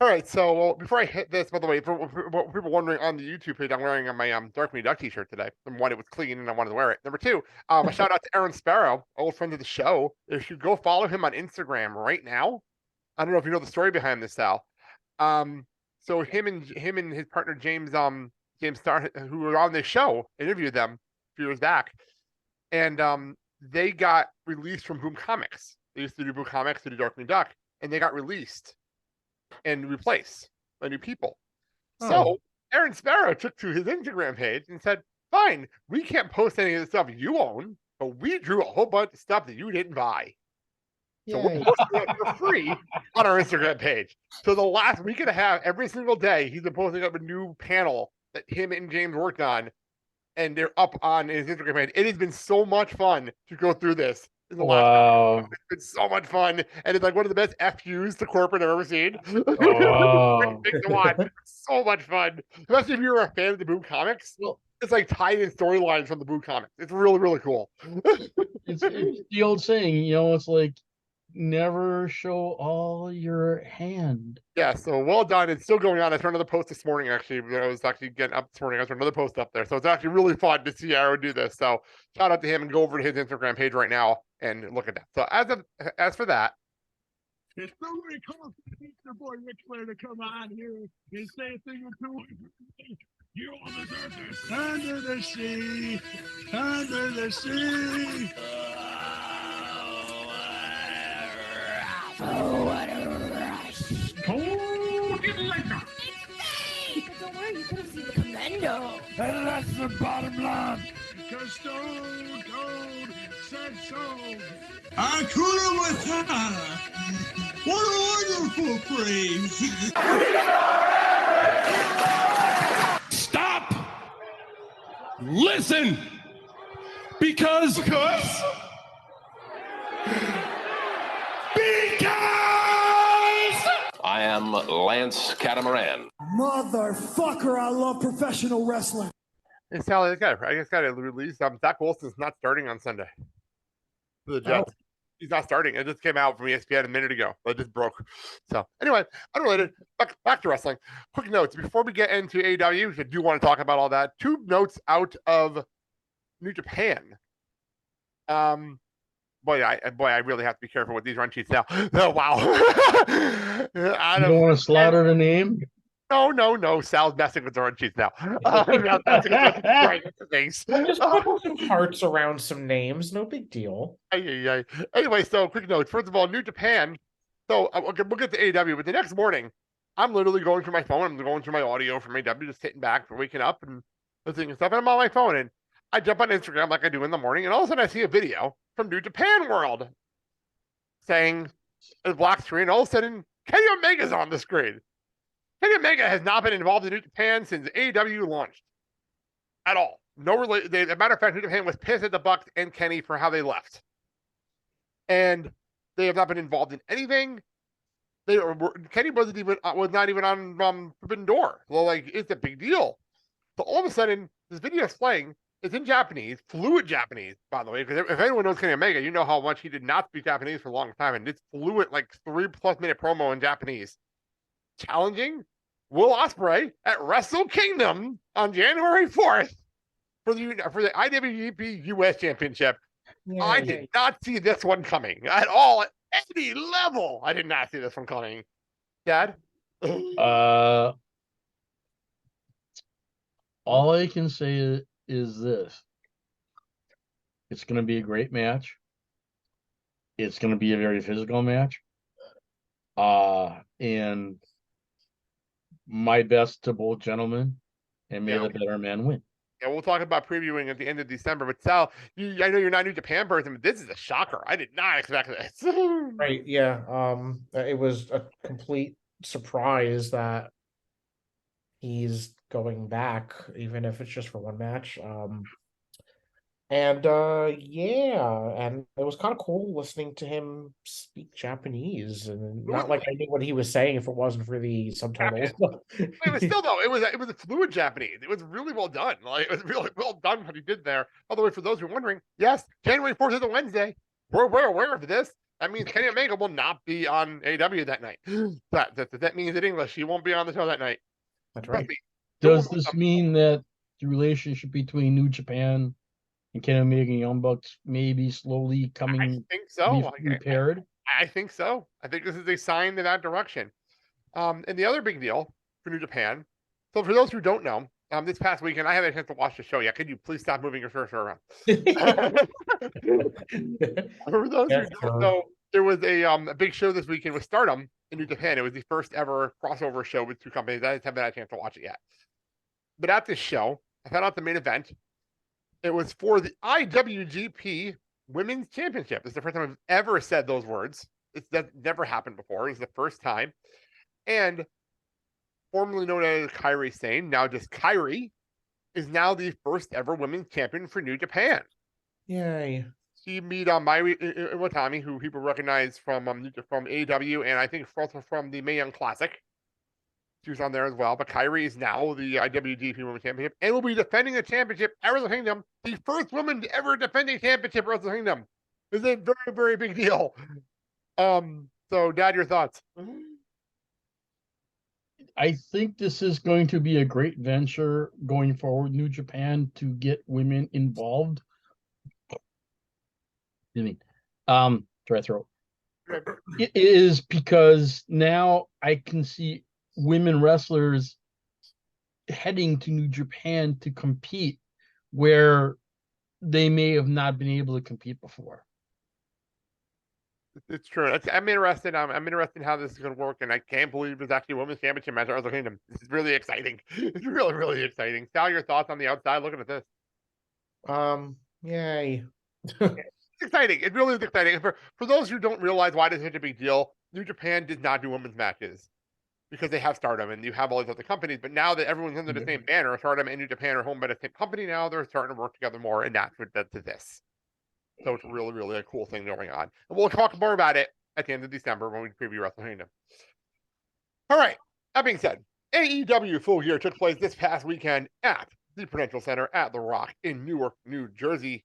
All right, so before I hit this, by the way, for people wondering on the YouTube page, I'm wearing my Dark Me Duck t-shirt today. Number one, it was clean and I wanted to wear it. Number two, a shout out to Aaron Sparrow, old friend of the show. If you go follow him on Instagram right now, I don't know if you know the story behind this, Sal. So him and his partner James Starr, who were on this show, interviewed them a few years back, and they got released from Boom Comics. They used to do Boom Comics to do Dark Me Duck, and they got released and replace by new people. So Aaron Sparrow took to his Instagram page and said, fine, we can't post any of the stuff you own, but we drew a whole bunch of stuff that you didn't buy. So we're posting it for free on our Instagram page. So the last week and a half, every single day, he's been posting up a new panel that him and James worked on, and they're up on his Instagram page. It has been so much fun to go through this. Wow. It's been so much fun. And it's like one of the best FUs to corporate I've ever seen. Oh. To watch. So much fun. Especially if you're a fan of the Boom Comics. Well, it's like tied in storylines from the Boom Comics. It's really, really cool. It's the old saying, it's like never show all your hand. Yeah, so well done. It's still going on. I saw another post this morning, actually. I was actually getting up this morning. I saw another post up there. So it's actually really fun to see Arrow do this. So shout out to him and go over to his Instagram page right now and look at that. So as for that. It's nobody calls your boy Ric Flair to come on here and say a thing or two. You on the surface, under the sea, under the sea. Oh, what a rush. Cold liquor. But don't worry, you could have seen the commando. And that's the bottom line. Because Stone Cold said so. Hakuna Matata. What a wonderful phrase. Listen! Because I am Lance Catamaran. Motherfucker, I love professional wrestling. Hey, Sally, I just got to release. Zach Wilson's not starting on Sunday for the Jets. He's not starting. It just came out from ESPN a minute ago. It just broke. So anyway, unrelated. Back to wrestling. Quick notes before we get into AEW. I do want to talk about all that. 2 notes out of New Japan. Boy, I really have to be careful with these run sheets now. Oh wow! You don't want to slaughter the name? No. Sal's messing with the run sheets now. Things. Just put some hearts around some names. No big deal. Anyway, so quick notes. First of all, New Japan. So we'll get to AEW, but the next morning, I'm literally going through my phone. I'm going through my audio from AEW, just sitting back, waking up and listening and stuff. And I'm on my phone, and I jump on Instagram like I do in the morning, and all of a sudden I see a video from New Japan World saying a black screen. And all of a sudden, Kenny Omega's on the screen. Kenny Omega has not been involved in New Japan since AEW launched at all. No relation. As a matter of fact, New Japan was pissed at the Bucks and Kenny for how they left, and they have not been involved in anything. Kenny was not even on Forbidden Door. Well, like it's a big deal. So all of a sudden, this video is playing. It's in Japanese, fluent Japanese, by the way, because if anyone knows Kenny Omega, you know how much he did not speak Japanese for a long time, and it's fluent, like 3+ minute promo in Japanese. Challenging Will Ospreay at Wrestle Kingdom on January 4th for the IWGP US Championship. I did not see this one coming at all, at any level. I did not see this one coming. Dad? All I can say is this. It's going to be a great match. It's going to be a very physical match. And my best to both gentlemen, and may the better man win. Yeah, we'll talk about previewing at the end of December. But Sal, I know you're not a New Japan person, but this is a shocker. I did not expect this. Right, yeah. It was a complete surprise that he's going back, even if it's just for one match. And it was kind of cool listening to him speak Japanese, and not like I knew what he was saying if it wasn't for the subtitles. It was still though, it was a fluid Japanese. It was really well done. Like it was really well done what he did there. By the way, for those who are wondering, yes, January 4th is a Wednesday. We're aware of this. That means Kenny Omega will not be on AEW that night. That means in English he won't be on the show that night. That's right. Does this mean that the relationship between New Japan and Kenny Omega and Young Bucks may be slowly coming? I think so. Repaired? I think so. I think this is a sign in that direction. And the other big deal for New Japan. So for those who don't know, this past weekend I haven't had a chance to watch the show yet. Could you please stop moving your cursor around? For those who don't know, there was a big show this weekend with Stardom in New Japan. It was the first ever crossover show with 2 companies. I just haven't had a chance to watch it yet. But at this show, I found out the main event. It was for the IWGP Women's Championship. It's the first time I've ever said those words. That never happened before. It's the first time. And formerly known as Kairi Sane, now just Kairi, is now the first ever women's champion for New Japan. Yay. She beat Mairi Iwatani, who people recognize from AEW, and I think also from the Mae Young Classic. She was on there as well. But Kairi is now the IWGP Women's Championship and will be defending the championship at Wrestle Kingdom. The first woman to ever defend a championship at Wrestle Kingdom. Is a very, very big deal. So, Dad, your thoughts? I think this is going to be a great venture going forward, New Japan, to get women involved. Dry throat. It is because now I can see women wrestlers heading to New Japan to compete where they may have not been able to compete before. It's true. I'm interested. I'm interested in how this is going to work, and I can't believe it's actually a women's championship match at Wrestle Kingdom. This is really exciting. It's really, really exciting. Sal, your thoughts on the outside looking at this? Yay. It's exciting. It really is exciting. For those who don't realize why this is such a big deal, New Japan did not do women's matches because they have Stardom and you have all these other companies. But now that everyone's under the same banner, Stardom and New Japan are home by the same company now, they're starting to work together more, and that's what led to this. So it's really, really a cool thing going on. And we'll talk more about it at the end of December when we preview Wrestle Kingdom. All right. That being said, AEW Full Gear took place this past weekend at the Prudential Center at The Rock in Newark, New Jersey.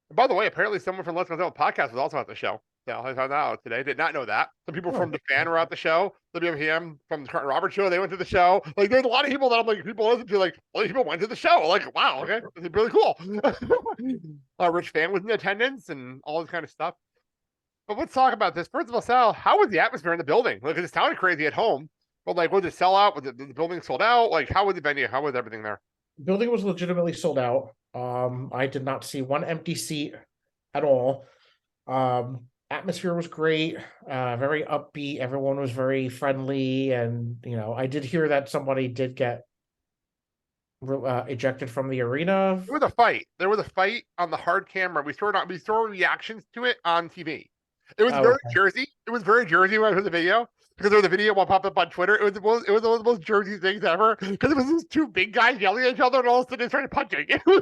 And by the way, apparently someone from Let's Go Podcast was also at the show. So I found that out today. Did not know that. Some people from the fan were at the show. WMPM from the Curtin Roberts show, they went to the show. Like, there's a lot of people that I'm like, people listen to, like, all these people went to the show. Like, wow, okay, it's really cool. Rich Fan was in attendance and all this kind of stuff. But let's talk about this. First of all, Sal, how was the atmosphere in the building? Like, it sounded crazy at home, but like, was it sell out? Was the building sold out? Like, how was the venue? How was everything there? The building was legitimately sold out. I did not see one empty seat at all. Atmosphere was great, very upbeat. Everyone was very friendly, and I did hear that somebody did get ejected from the arena. There was a fight. There was a fight on the hard camera. We saw reactions to it on TV. It was very Jersey. It was very Jersey when I heard the video, because there was a video one popped up on Twitter. It was one of the most Jersey things ever, because it was these two big guys yelling at each other, and all of a sudden they started punching. It was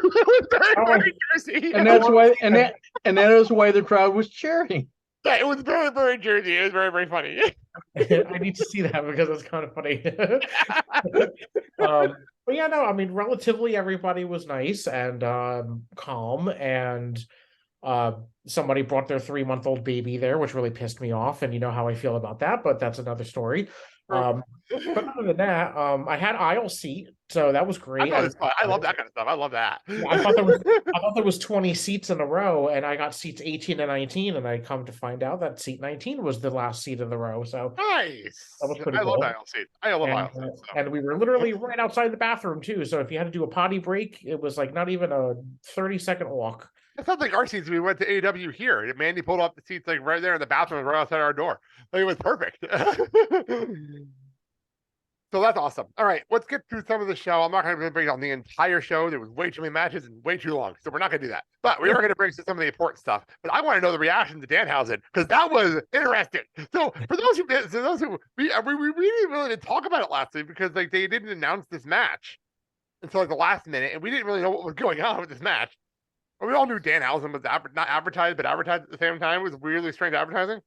very Jersey, and that's why, and that is why the crowd was cheering. Yeah, it was very, very Jersey. It was very, very funny. I need to see that because it's kind of funny. But yeah, no, I mean, relatively everybody was nice and calm, and somebody brought their 3-month-old baby there, which really pissed me off, and you know how I feel about that, but that's another story. But other than that, I had aisle seat, so that was great. I love that kind of stuff. I love that. I thought there was 20 seats in a row, and I got seats 18 and 19, and I come to find out that seat 19 was the last seat of the row. So nice. That was pretty cool. Love aisle seats. I love aisle seats. So. And we were literally right outside the bathroom too. So if you had to do a potty break, it was like not even a 30-second walk. It sounds like our seats. We went to AEW here. Mandy pulled up the seats like right there in the bathroom, right outside our door. Like, it was perfect. So that's awesome. All right, let's get through some of the show. I'm not going to break down the entire show. There was way too many matches and way too long, so we're not going to do that. But we are going to break through some of the important stuff. But I want to know the reaction to Danhausen, because that was interesting. So for those who we really didn't talk about it last week, because like they didn't announce this match until like the last minute, and we didn't really know what was going on with this match. But we all knew Danhausen was not advertised, but advertised at the same time. It was weirdly strange advertising.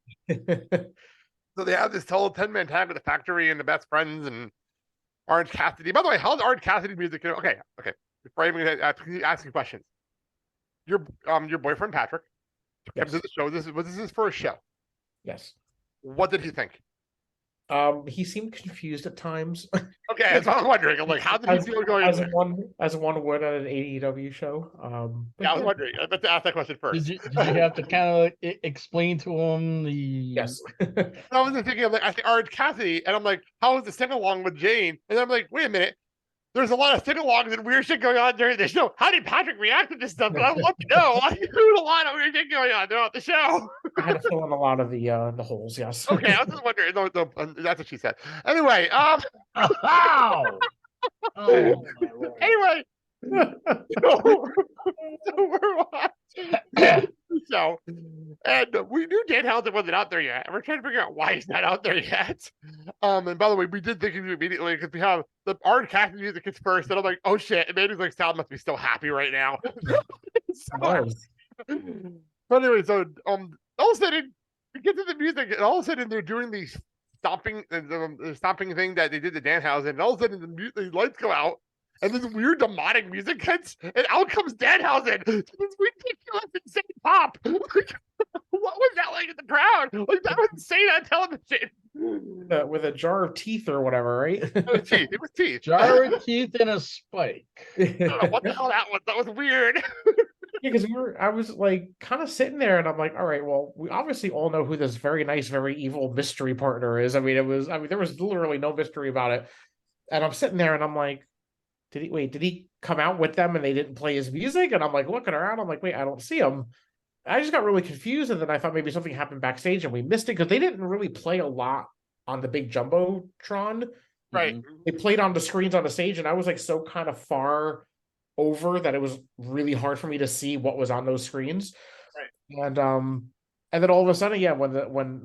So they have this total 10-man tag with the Factory and the Best Friends and Orange Cassidy. By the way, how's Orange Cassidy music? Okay. Before I even ask you questions, your boyfriend Patrick came to the show. Was this his first show? Yes. What did he think? He seemed confused at times. Okay, that's what I was wondering. I'm like, how did he feel going on? As one would at an AEW show. Yeah, I was wondering. I meant to ask that question first. Did you have to kind of explain to him the? Yes. I was thinking of like, I think Orange Cassidy, and I'm like, how was the sing along with Jane? And I'm like, wait a minute. There's a lot of sing-alongs and weird shit going on during the show. How did Patrick react to this stuff? I would love to know. There's a lot of weird shit going on throughout the show. I had to fill in a lot of the holes. Yes. Okay, I was just wondering. No, that's what she said. Anyway, anyway, so we're watching. So, and we knew Danhausen wasn't out there yet, and we're trying to figure out why he's not out there yet. And by the way, we did think of you immediately because we have the Orange Cassidy music is first, and I'm like, oh shit! And Mandy's like, Sal must be so happy right now. But anyway, so all of a sudden we get to the music, and all of a sudden they're doing these stomping, the stomping thing that they did to Danhausen, and all of a sudden the lights go out. And this weird demonic music hits, and out comes Danhausen. This ridiculous, insane pop. What was that like in the crowd? Like, that was insane on television. With a jar of teeth or whatever, right? It was teeth. It was teeth. Jar of teeth and a spike. What the hell that was? That was weird. Yeah, because I was like kind of sitting there, and I'm like, all right, well, we obviously all know who this very nice, very evil mystery partner is. I mean, there was literally no mystery about it. And I'm sitting there, and I'm like, did he come out with them and they didn't play his music? And I'm like looking around, I'm like, wait, I don't see him. I just got really confused, and then I thought maybe something happened backstage and we missed it, because they didn't really play a lot on the big Jumbotron. Right. They played on the screens on the stage, and I was like so kind of far over that it was really hard for me to see what was on those screens. Right. And And then all of a sudden, yeah, when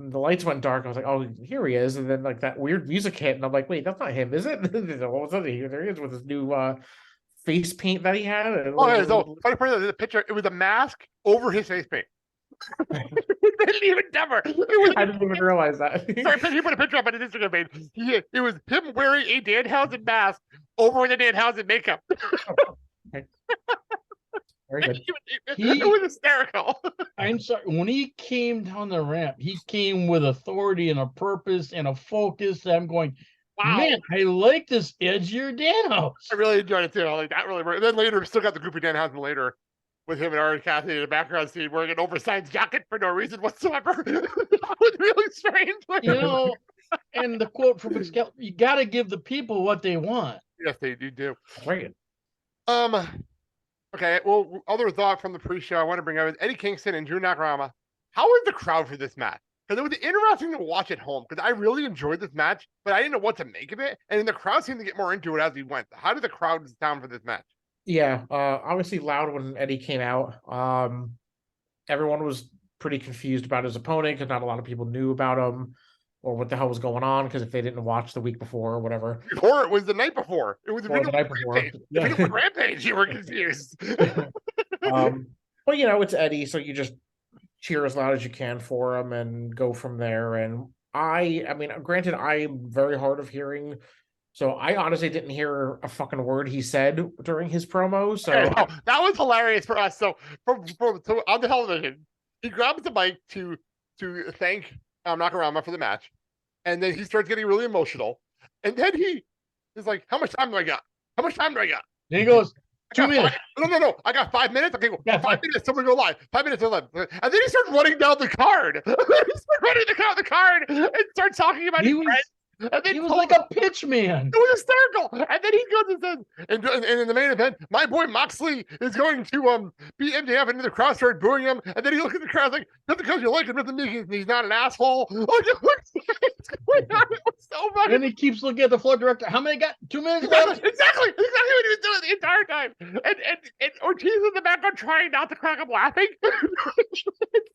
the lights went dark, I was like, "Oh, here he is!" And then like that weird music hit, and I'm like, "Wait, that's not him, is it?" And all of a sudden, there he is with his new face paint that he had. And Oh, yeah, so funny part of the picture, it was a mask over his face paint. They didn't even dumber. I didn't even realize that. Sorry, he put a picture up on his Instagram page. It was him wearing a Danhausen mask over the Danhausen makeup. Very good. It was hysterical. I'm sorry. When he came down the ramp, he came with authority and a purpose and a focus. I'm going, Wow. man, I like this edgier Danhausen. I really enjoyed it too. Like that really. And then later, we still got the goofy Danhausen later with him and Ari Cassidy in the background scene wearing an oversized jacket for no reason whatsoever. That was really strange. You know, and the quote from Excalibur, you got to give the people what they want. Yes, they do. Right. Okay, well, other thought from the pre-show I want to bring up is Eddie Kingston and Drew Nakamura. How was the crowd for this match? Because it was interesting to watch at home because I really enjoyed this match, but I didn't know what to make of it. And then the crowd seemed to get more into it as we went. How did the crowd sound for this match? Yeah, obviously loud when Eddie came out. Everyone was pretty confused about his opponent because not a lot of people knew about him or what the hell was going on, because if they didn't watch the week before or whatever. Or it was the night before. It was the night before. Rampage. Yeah. If it was Rampage, you were confused. But you know, it's Eddie, so you just cheer as loud as you can for him and go from there. And I mean, granted, I'm very hard of hearing, so I honestly didn't hear a fucking word he said during his promo. So that was hilarious for us. So so on the television, he grabs the mic to thank Nakamura for the match, and then he starts getting really emotional, and then he is like, "How much time do I got? How much time do I got?" And he goes, 2 minutes. No. I got 5 minutes. Okay, Yeah, 5 minutes. Someone go live. 5 minutes to live. And then he starts running down the card. He starts running down the card and starts talking about his friends. And then he was like a pitch man. It was hysterical. And then he goes and says, and in the main event, my boy Moxley is going to beat MJF, and the crowd started booing him. And then he looked at the crowd like, just because you like him doesn't mean he's not an asshole. It was so funny. And he keeps looking at the floor director. How many got? 2 minutes Exactly left? what he was doing the entire time. And Ortiz in the background trying not to crack up laughing. Yes.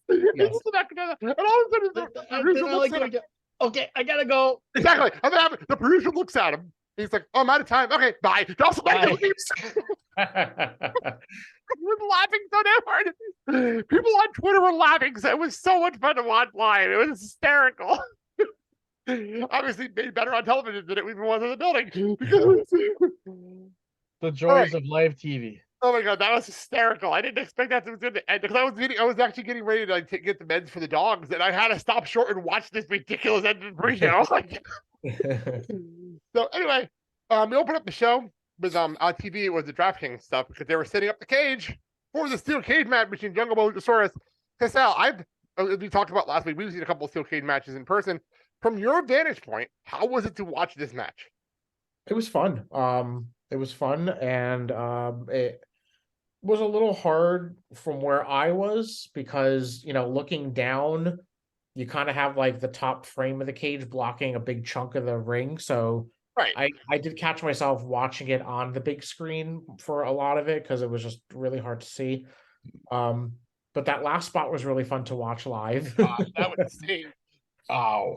And all of a sudden, the producer looks at him. Okay, I gotta go. Exactly. And then the producer looks at him. He's like, "Oh, I'm out of time. Okay, bye." Also, Bye. he was laughing so damn hard. People on Twitter were laughing. So it was so much fun to watch live. It was hysterical. Obviously, made better on television than it even was in the building. The joys of live TV. Oh my god, that was hysterical! I didn't expect that to end because I was actually getting ready to like get the meds for the dogs, and I had to stop short and watch this ridiculous end of the pre-show. So anyway, we opened up the show with on TV. It was the DraftKings stuff because they were setting up the cage for the steel cage match between Jungle Boy and Luchasaurus. Sal, we talked about last week. We've seen a couple of steel cage matches in person. From your vantage point, how was it to watch this match? It was fun. It was fun, and it was a little hard from where I was because, you know, looking down, you kind of have like the top frame of the cage blocking a big chunk of the ring. So right, I did catch myself watching it on the big screen for a lot of it because it was just really hard to see. But that last spot was really fun to watch live. That was insane. Oh.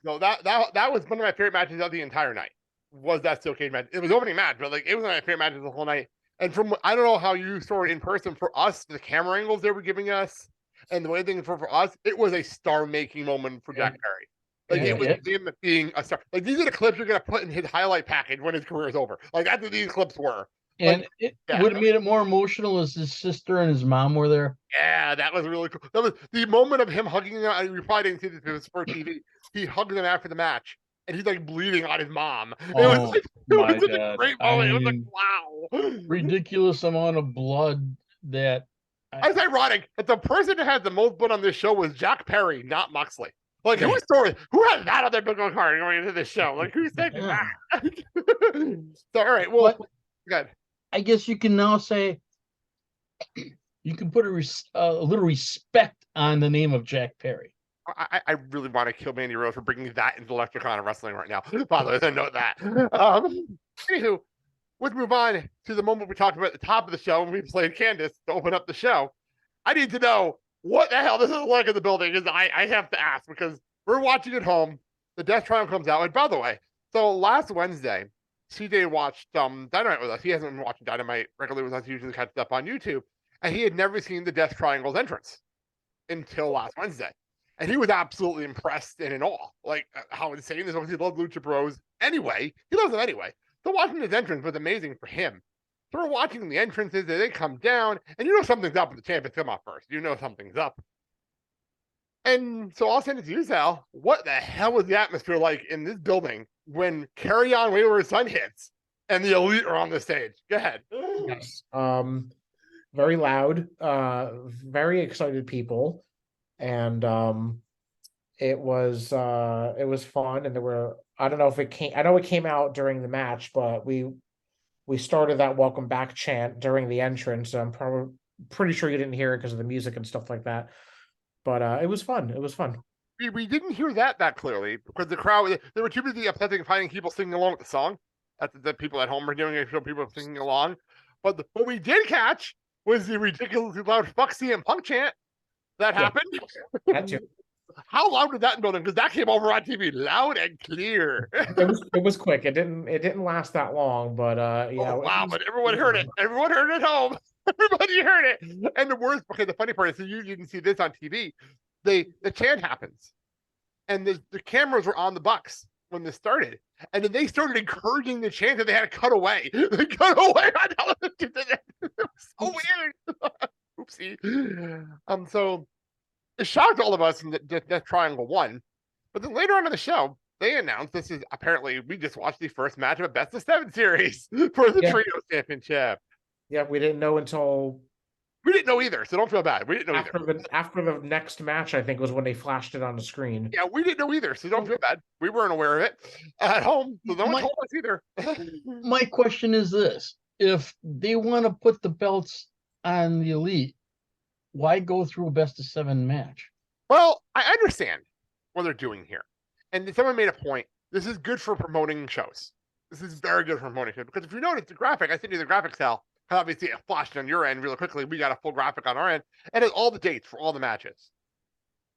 No, that was one of my favorite matches of the entire night. Was that steel cage match? It was opening match, but like it was one of my favorite matches the whole night. And from I don't know how you saw it in person. For us, the camera angles they were giving us, and the way things were for us, it was a star-making moment for Jack Perry. Like it was him being a star. Like these are the clips you're gonna put in his highlight package when his career is over. Like that's what these clips were. And it would have made it more emotional as his sister and his mom were there. Yeah, that was really cool. That was the moment of him hugging them. I probably didn't see this, it was for TV. He hugged them after the match, and he's like bleeding on his mom. It was such a great moment. It was like, wow. Ridiculous amount of blood that. It's ironic that the person who had the most blood on this show was Jack Perry, not Moxley. Like, who had that on their bingo card going into this show? Like, who's thinking that? So, all right, well, good. I guess you can now say you can put a little respect on the name of Jack Perry. I really want to kill Mandy Rose for bringing that into Electricon of wrestling right now. Father, I know that. Anywho, let's move on to the moment we talked about at the top of the show when we played Candace to open up the show. I need to know what the hell this is like in the building is I have to ask because we're watching at home. The Death Triumph comes out. And by the way, so last Wednesday, CJ watched Dynamite with us. He hasn't been watching Dynamite regularly with us. He usually catches up on YouTube. And he had never seen the Death Triangle's entrance until last Wednesday. And he was absolutely impressed and in awe. Like how insane this was. He loved Lucha Bros anyway. He loves them anyway. So watching his entrance was amazing for him. So we're watching the entrances, they come down, and you know something's up when the champions come off first. You know something's up. And so I'll send it to you, Sal. What the hell was the atmosphere like in this building when Carry On Wayward Son hits and the Elite are on the stage? Go ahead. Yes. Very loud, very excited people. And it was fun. And there were, I don't know if I know it came out during the match, but we started that welcome back chant during the entrance. I'm pretty sure you didn't hear it because of the music and stuff like that. But it was fun. It was fun. We didn't hear that clearly because the crowd, they were too busy upsetting finding people singing along with the song. That's the people at home were doing it, people singing along. But what we did catch was the ridiculously loud fuck CM Punk chant that happened. Had to. How loud was that in building? Because that came over on TV loud and clear. It was quick. It didn't last that long, but yeah. Oh, wow, but everyone heard it. Everyone heard it at home. Everybody heard it. And the worst, okay, the funny part is you didn't see this on TV. The chant happens. And the cameras were on the Bucks when this started. And then they started encouraging the chant and they had to cut away. They cut away on television. It was so weird. Oopsie. So it shocked all of us in Death Triangle 1. But then later on in the show, they announced this is apparently, we just watched the first match of a best of 7 series for the Trio Championship. Yeah, we didn't know until... We didn't know either, so don't feel bad. We didn't know either. After the next match, I think, was when they flashed it on the screen. Yeah, we didn't know either, so don't feel bad. We weren't aware of it at home, so no one told us either. My question is this. If they want to put the belts on the Elite, why go through a best of 7 match? Well, I understand what they're doing here. And someone made a point. This is good for promoting shows. This is very good for promoting shows. Because if you notice the graphic, I sent you the graphic, Sal. Obviously, it flashed on your end really quickly. We got a full graphic on our end. And it's all the dates for all the matches.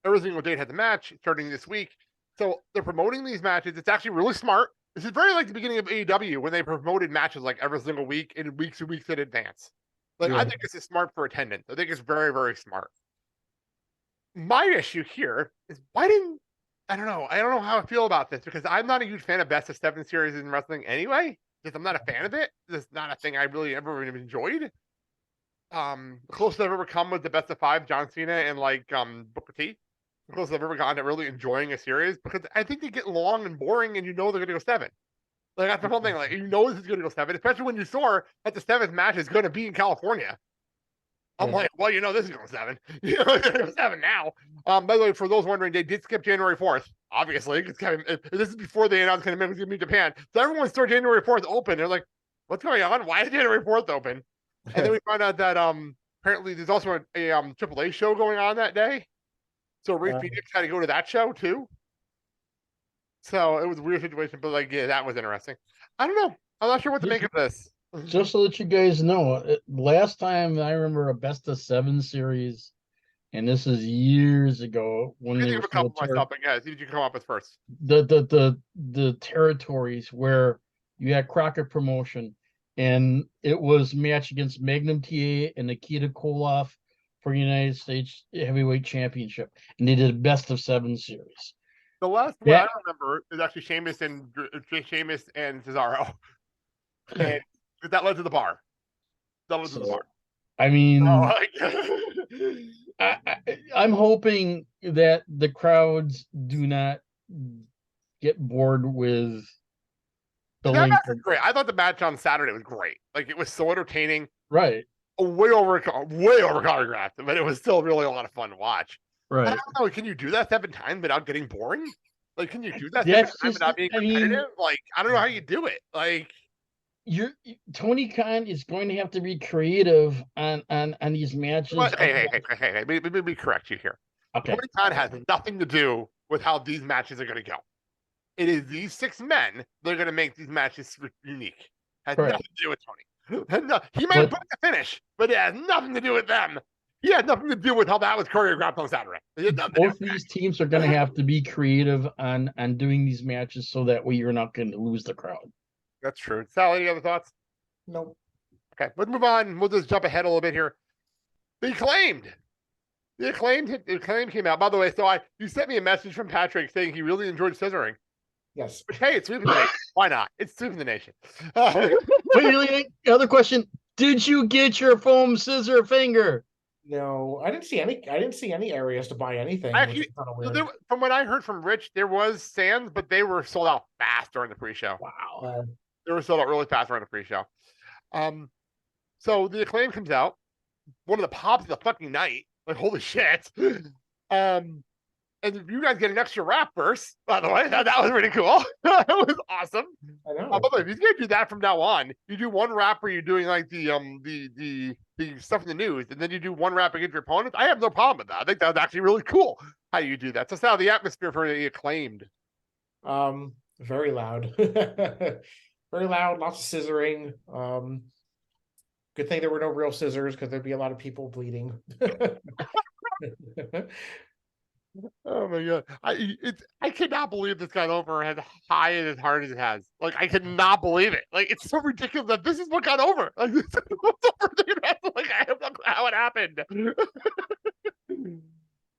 Every single date has a match starting this week. So they're promoting these matches. It's actually really smart. This is very like the beginning of AEW when they promoted matches like every single week in weeks and weeks in advance. Like, I think this is smart for attendance. I think it's very, very smart. My issue here is I don't know how I feel about this because I'm not a huge fan of best of 7 series in wrestling anyway. Because I'm not a fan of it. It's not a thing I really ever enjoyed. The closest I've ever come was the best of 5, John Cena and like Booker T. The closest I've ever gotten to really enjoying a series because I think they get long and boring and you know they're gonna go 7. Like that's the whole thing. Like you know this is gonna go 7, especially when you saw that the 7th match is gonna be in California. I'm like, well, you know, this is going 7. You know, it's going 7 now. By the way, for those wondering, they did skip January 4th, obviously, because this is before they announced Kevin Owens was going to be Japan. So everyone saw January 4th open. They're like, what's going on? Why is January 4th open? And then we found out that apparently there's also a AAA show going on that day. So Ray Phoenix had to go to that show too. So it was a weird situation, but like, yeah, that was interesting. I don't know. I'm not sure what to make of this. Just so that you guys know, last time I remember a best of 7 series, and this is years ago when they were still myself, but yeah, did you come up with first? The territories where you had Crockett Promotion, and it was match against Magnum TA and Nikita Koloff for United States Heavyweight Championship, and they did a best of 7 series. The last one I remember is actually Sheamus and Cesaro, and that led to the bar. I mean, I'm hoping that the crowds do not get bored with the that length. match was great. I thought the match on Saturday was great. Like it was so entertaining. Right. Way over choreographed, but it was still really a lot of fun to watch. Right. I don't know. Can you do that 7 times without getting boring? Like, can you do that 7 times without being competitive? Like, I don't know how you do it. Like. Tony Khan is going to have to be creative on these matches. Hey, let me correct you here. Okay. Tony Khan has nothing to do with how these matches are going to go. It is these 6 men that are going to make these matches unique. Has nothing to do with Tony. He might book the finish, but it has nothing to do with them. He had nothing to do with how that was choreographed on Saturday. Both of these teams are going to have to be creative on doing these matches so that way you're not going to lose the crowd. That's true. Sal, any other thoughts? Nope. Okay, let's move on. We'll just jump ahead a little bit here. The acclaimed came out. By the way, so you sent me a message from Patrick saying he really enjoyed scissoring. Yes. But hey, it's sweeping the nation. Why not? It's sweeping the nation. Wait, other question. Did you get your foam scissor finger? No, I didn't see any areas to buy anything. Actually, which is kind of so weird. from what I heard from Rich, there was stands, but they were sold out fast during the pre-show. Wow. They were sold out really fast during the pre-show. So the acclaim comes out, one of the pops of the fucking night. Like, holy shit. And you guys get an extra rap first, by the way. That was really cool. That was awesome. I know. By the way, if you're gonna do that from now on, you do one rap where you're doing like the stuff in the news, and then you do one rap against your opponents. I have no problem with that. I think that was actually really cool how you do that. So that's how the atmosphere for the acclaimed. Very loud. Very loud, lots of scissoring. Good thing there were no real scissors because there'd be a lot of people bleeding. Oh my god! I cannot believe this got over as high and as hard as it has. Like, I cannot believe it. Like, it's so ridiculous that this is what got over. Like, this is what's over. Like, I don't know how it happened.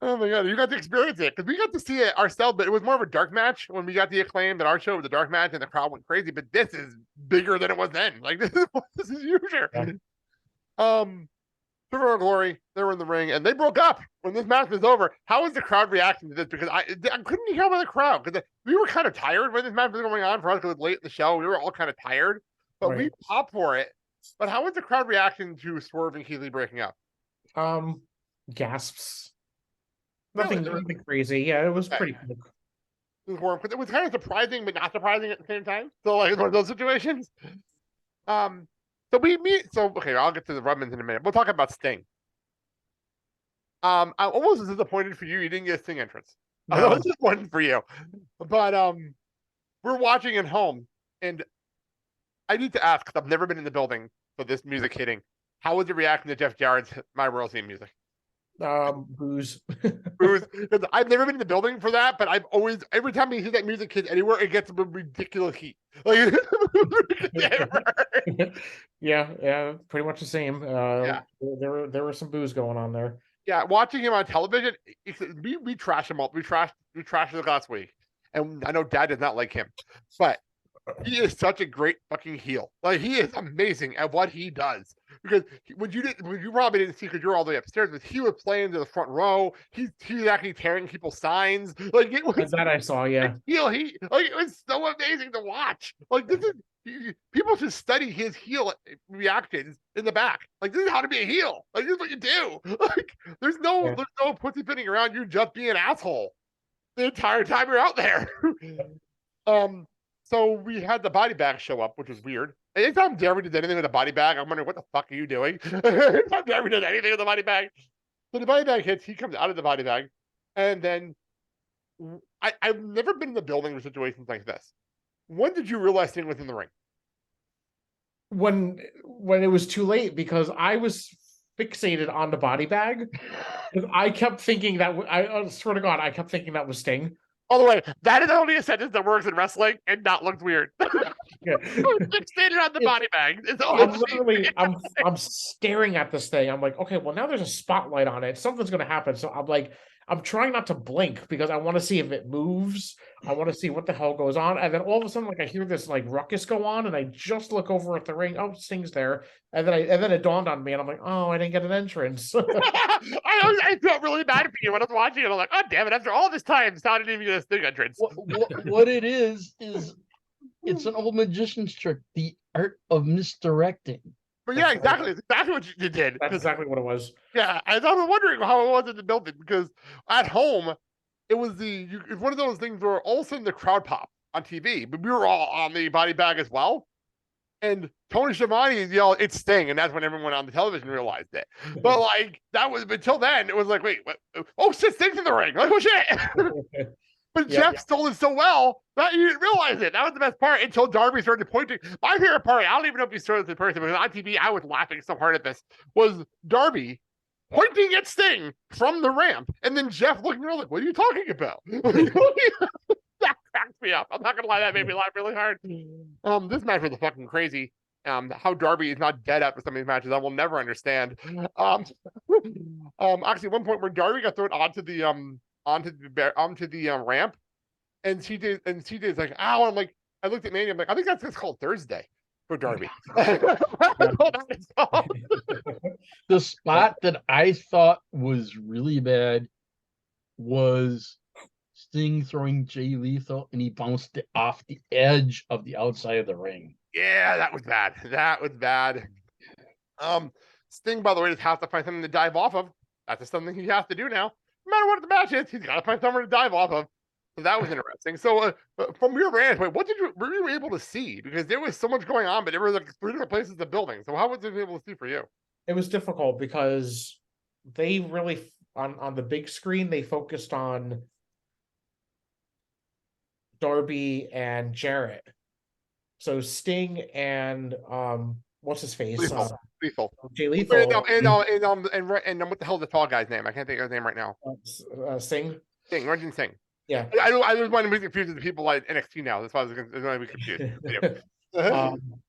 Oh my god! You got to experience it because we got to see it ourselves, but it was more of a dark match when we got the acclaim at our show. It was a dark match and the crowd went crazy. But this is bigger than it was then. Like, this is huger. Yeah. For our glory, they were in the ring and they broke up when this match was over. How was the crowd reacting to this? Because I couldn't hear about the crowd because we were kind of tired when this match was going on for us. It was late in the show. We were all kind of tired, but we popped for it. But how was the crowd reacting to Swerve and Keeley breaking up? Gasps. Nothing crazy. Yeah, it was pretty cool. It was kind of surprising, but not surprising at the same time. So, like, one of those situations. So we meet. So okay, I'll get to the Rubmans in a minute. We'll talk about Sting. I almost was disappointed for you. You didn't get a Sting entrance. No. I was disappointed for you. But we're watching at home, and I need to ask because I've never been in the building for this music hitting. How was the reaction to Jeff Jarrett's My Royal Theme music? Booze. Booze. Because I've never been in the building for that, but I've always every time you hear that music hit anywhere, it gets a ridiculous heat. Like, yeah, pretty much the same. There were some booze going on there. Yeah, watching him on television, we trash him up. We trashed him last week, and I know Dad does not like him, but he is such a great fucking heel. Like, he is amazing at what he does. Because you probably didn't see because you're all the way upstairs, but he was playing to the front row. He's actually tearing people's signs. Like, it was that I saw. Yeah, it was so amazing to watch. Like, this is people should study his heel reactions in the back. Like, this is how to be a heel. Like, this is what you do. Like, there's no pussy fitting around you just being an asshole the entire time you're out there. So we had the Bodybag show up, which was weird. Anytime Jeremy did anything with a Bodybag, I'm wondering, what the fuck are you doing? Anytime Jeremy did anything with a Bodybag. So the Bodybag hits, he comes out of the Bodybag, and then I've never been in the building with situations like this. When did you realize Sting was in the ring? When it was too late, because I was fixated on the Bodybag. I kept thinking that I swear to God, I kept thinking that was Sting. By the way, that is only a sentence that works in wrestling and not looked weird. Yeah. Fixated on the Bodybag. I'm staring at this thing. I'm like, okay, well, now there's a spotlight on it. Something's gonna happen. So I'm trying not to blink because I want to see if it moves. I want to see what the hell goes on. And then all of a sudden, like, I hear this like ruckus go on, and I just look over at the ring. Oh, Sting's there. And then it dawned on me, and I'm like, oh, I didn't get an entrance. I felt really bad for you when I was watching it. I'm like, oh, damn it! After all this time, I didn't even get a Sting entrance. What it is it's an old magician's trick, the art of misdirecting. But yeah, exactly. It's exactly what you did. That's exactly what it was. Yeah, I was wondering how it was in the building because at home, it was it's one of those things where all of a sudden the crowd popped on TV, but we were all on the Bodybag as well. And Tony Schiavone yelled, "It's Sting," and that's when everyone on the television realized it. But like that was until then, it was like, wait, what? Oh shit, Sting's in the ring! Like, oh shit. But Jeff stole it so well that you didn't realize it. That was the best part until Darby started pointing. My favorite part, I don't even know if you started the person, but on TV, I was laughing so hard at this, was Darby pointing at Sting from the ramp, and then Jeff looking around like, "What are you talking about?" That cracked me up. I'm not gonna lie, that made me laugh really hard. This match was fucking crazy. How Darby is not dead after some of these matches, I will never understand. Actually, one point where Darby got thrown onto the ramp, and CJ's like, "Ow!" I'm like, I looked at Manny, I'm like, I think that's just called Thursday for Darby. The spot that I thought was really bad was Sting throwing Jay Lethal, and he bounced it off the edge of the outside of the ring. Yeah, that was bad. That was bad. Sting, by the way, just has to find something to dive off of. That's just something he has to do now. No matter what the match is, he's got to find somewhere to dive off of. So that was interesting. So from your vantage point, were you able to see? Because there was so much going on, but there were like 3 different places in the building. So how was it able to see for you? It was difficult because they really on the big screen they focused on Darby and Jarrett. So Sting and what's his face? Lethal. Jay Lethal. And what the hell is the tall guy's name? I can't think of his name right now. Sting. Ranjin Singh. Yeah. I was wanting to be confused with the people like NXT now. That's why I was going to be confused.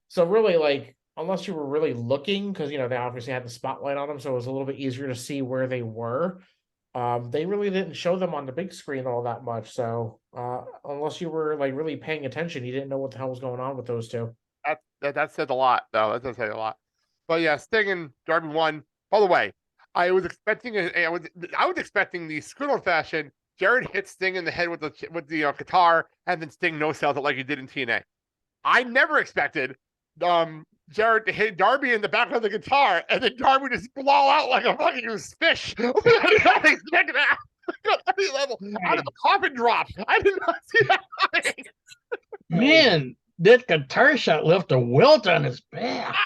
So really, like, unless you were really looking, because they obviously had the spotlight on them, so it was a little bit easier to see where they were. They really didn't show them on the big screen all that much. So unless you were like really paying attention, you didn't know what the hell was going on with those two. That says a lot, though. That does say a lot. But yeah, Sting and Darby won. By the way, I was expecting the Skrill fashion. Jared hits Sting in the head with the guitar, and then Sting no sells it like he did in TNA. I never expected Jared to hit Darby in the back of the guitar, and then Darby just blow out like a fucking fish. I didn't expect that at any level. Out of a coffin drop. I did not see that coming. Man, that guitar shot left a welt on his back.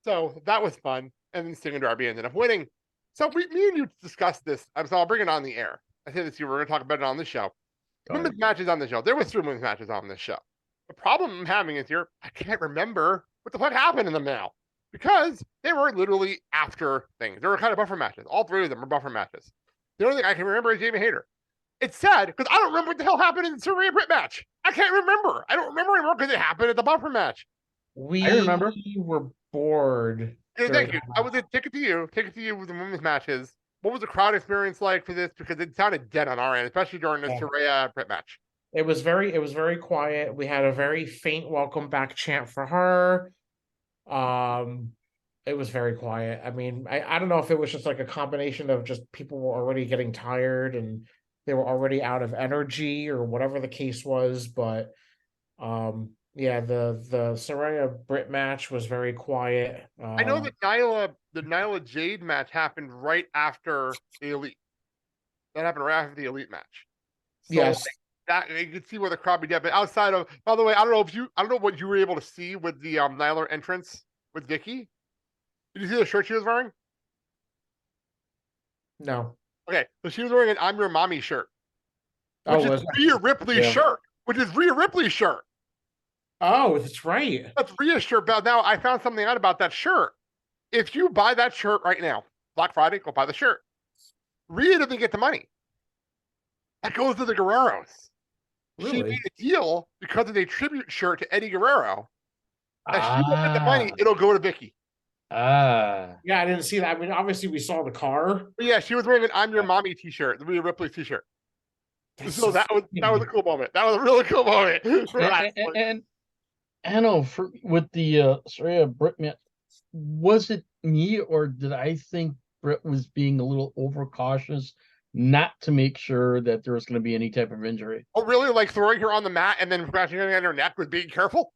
So that was fun. And then Sting and Darby ended up winning. So me and you discussed this. So I'll bring it on the air. I said this, we're going to talk about it on the show. Women's matches on the show. There was 3 women's matches on this show. The problem I'm having is here, I can't remember what the fuck happened in them now. Because they were literally after things. They were kind of buffer matches. All 3 of them were buffer matches. The only thing I can remember is Jamie Hayter. It's sad because I don't remember what the hell happened in the Survivor Brit match. I can't remember. I don't remember anymore because it happened at the buffer match. I remember. We were bored. Yeah, thank you. I was going to take it to you with the women's matches. What was the crowd experience like for this? Because it sounded dead on our end, especially during the Saraya Brit match. It was very quiet. We had a very faint welcome back chant for her. It was very quiet. I mean, I don't know if it was just like a combination of just people were already getting tired and they were already out of energy or whatever the case was, but yeah, the Saraya Brit match was very quiet. I know that the Nyla Jade match happened right after the Elite. That happened right after the Elite match. So yes. That you could see where the crowd be dead. But outside of, by the way, I don't know what you were able to see with the Nyla entrance with Vicky. Did you see the shirt she was wearing? No. Okay, so she was wearing an "I'm Your Mommy" shirt, which is it? Rhea Ripley's shirt. Which is Rhea Ripley's shirt. Oh, that's right. That's Rhea's shirt. But now I found something out about that shirt. If you buy that shirt right now, Black Friday, go buy the shirt. Rhea doesn't get the money. That goes to the Guerreros. Really? She made a deal because of a tribute shirt to Eddie Guerrero. If she don't get the money, it'll go to Vicky. Yeah, I didn't see that. I mean, obviously we saw the car. But yeah, she was wearing an "I'm Your Mommy" t-shirt, the Rhea Ripley t-shirt. So that was a cool moment. That was a really cool moment. And I know with the Saraya Brit match, was it me or did I think Britt was being a little overcautious not to make sure that there was going to be any type of injury? Oh, really? Like throwing her on the mat and then scratching her on her neck with being careful?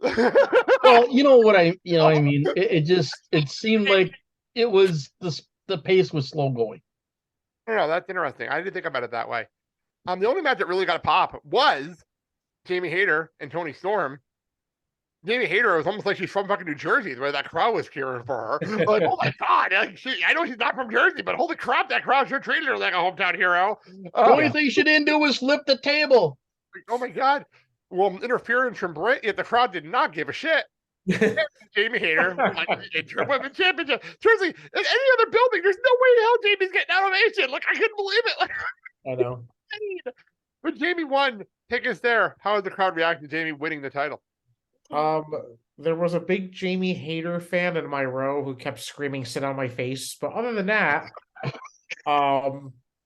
Well, you know what I mean. It seemed like it was the pace was slow going. No, that's interesting. I didn't think about it that way. The only match that really got a pop was Jamie Hayter and Toni Storm. Jamie Hayter was almost like she's from fucking New Jersey, where that crowd was cheering for her. Like, oh my god! I know she's not from Jersey, but holy crap, that crowd sure treated her like a hometown hero. The only thing she didn't do was flip the table. Oh my god! Well, interference from Britt, yet the crowd did not give a shit. Jamie Hayter won the interim women's championship. Seriously, in any other building, there's no way the hell Jamie's getting an ovation. Like, I couldn't believe it. Like, I know. when Jamie won, take us there. How did the crowd react to Jamie winning the title? There was a big Jamie Hayter fan in my row who kept screaming, "Sit on my face." But other than that,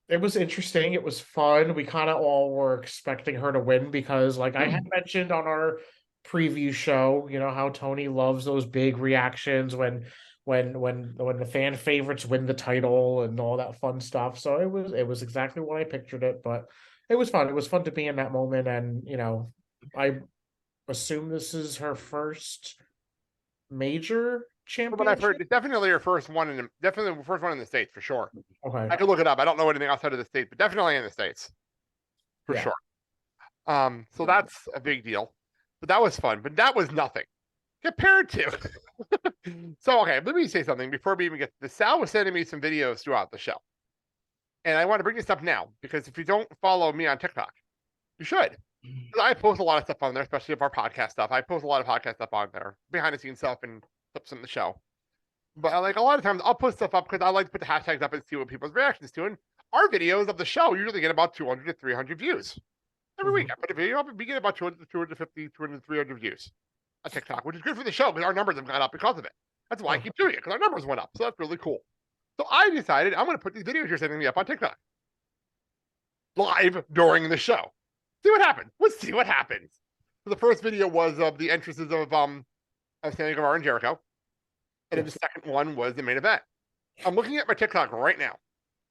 it was interesting. It was fun. We kind of all were expecting her to win because, like I had mentioned on our preview show, you know how Tony loves those big reactions when the fan favorites win the title and all that fun stuff. So it was exactly what I pictured it, but it was fun. It was fun to be in that moment, and you know, I assume this is her first major From what I've championship. heard, it's definitely her first one definitely the first one in the States for sure. Okay. I could look it up. I don't know anything outside of the States, but definitely in the States. For Yeah. sure. So that's a big deal. But that was fun. But that was nothing compared to. So okay, let me say something before we even get to this. Sal was sending me some videos throughout the show. And I want to bring this up now because if you don't follow me on TikTok, you should. I post a lot of stuff on there, especially of our podcast stuff. I post a lot of podcast stuff on there, behind the scenes stuff and clips in the show. But like a lot of times I'll put stuff up because I like to put the hashtags up and see what people's reactions to. And our videos of the show usually get about 200 to 300 views. Every week I put a video up and we get about 200 to 250, 200 to 300 views on TikTok, which is good for the show because our numbers have gone up because of it. That's why I keep doing it, because our numbers went up. So that's really cool. So I decided I'm going to put these videos you're sending me up on TikTok live during the show. See what happens. Let's see what happens. So the first video was of the entrances of Sammy Guevara and Jericho. And then the second one was the main event. I'm looking at my TikTok right now.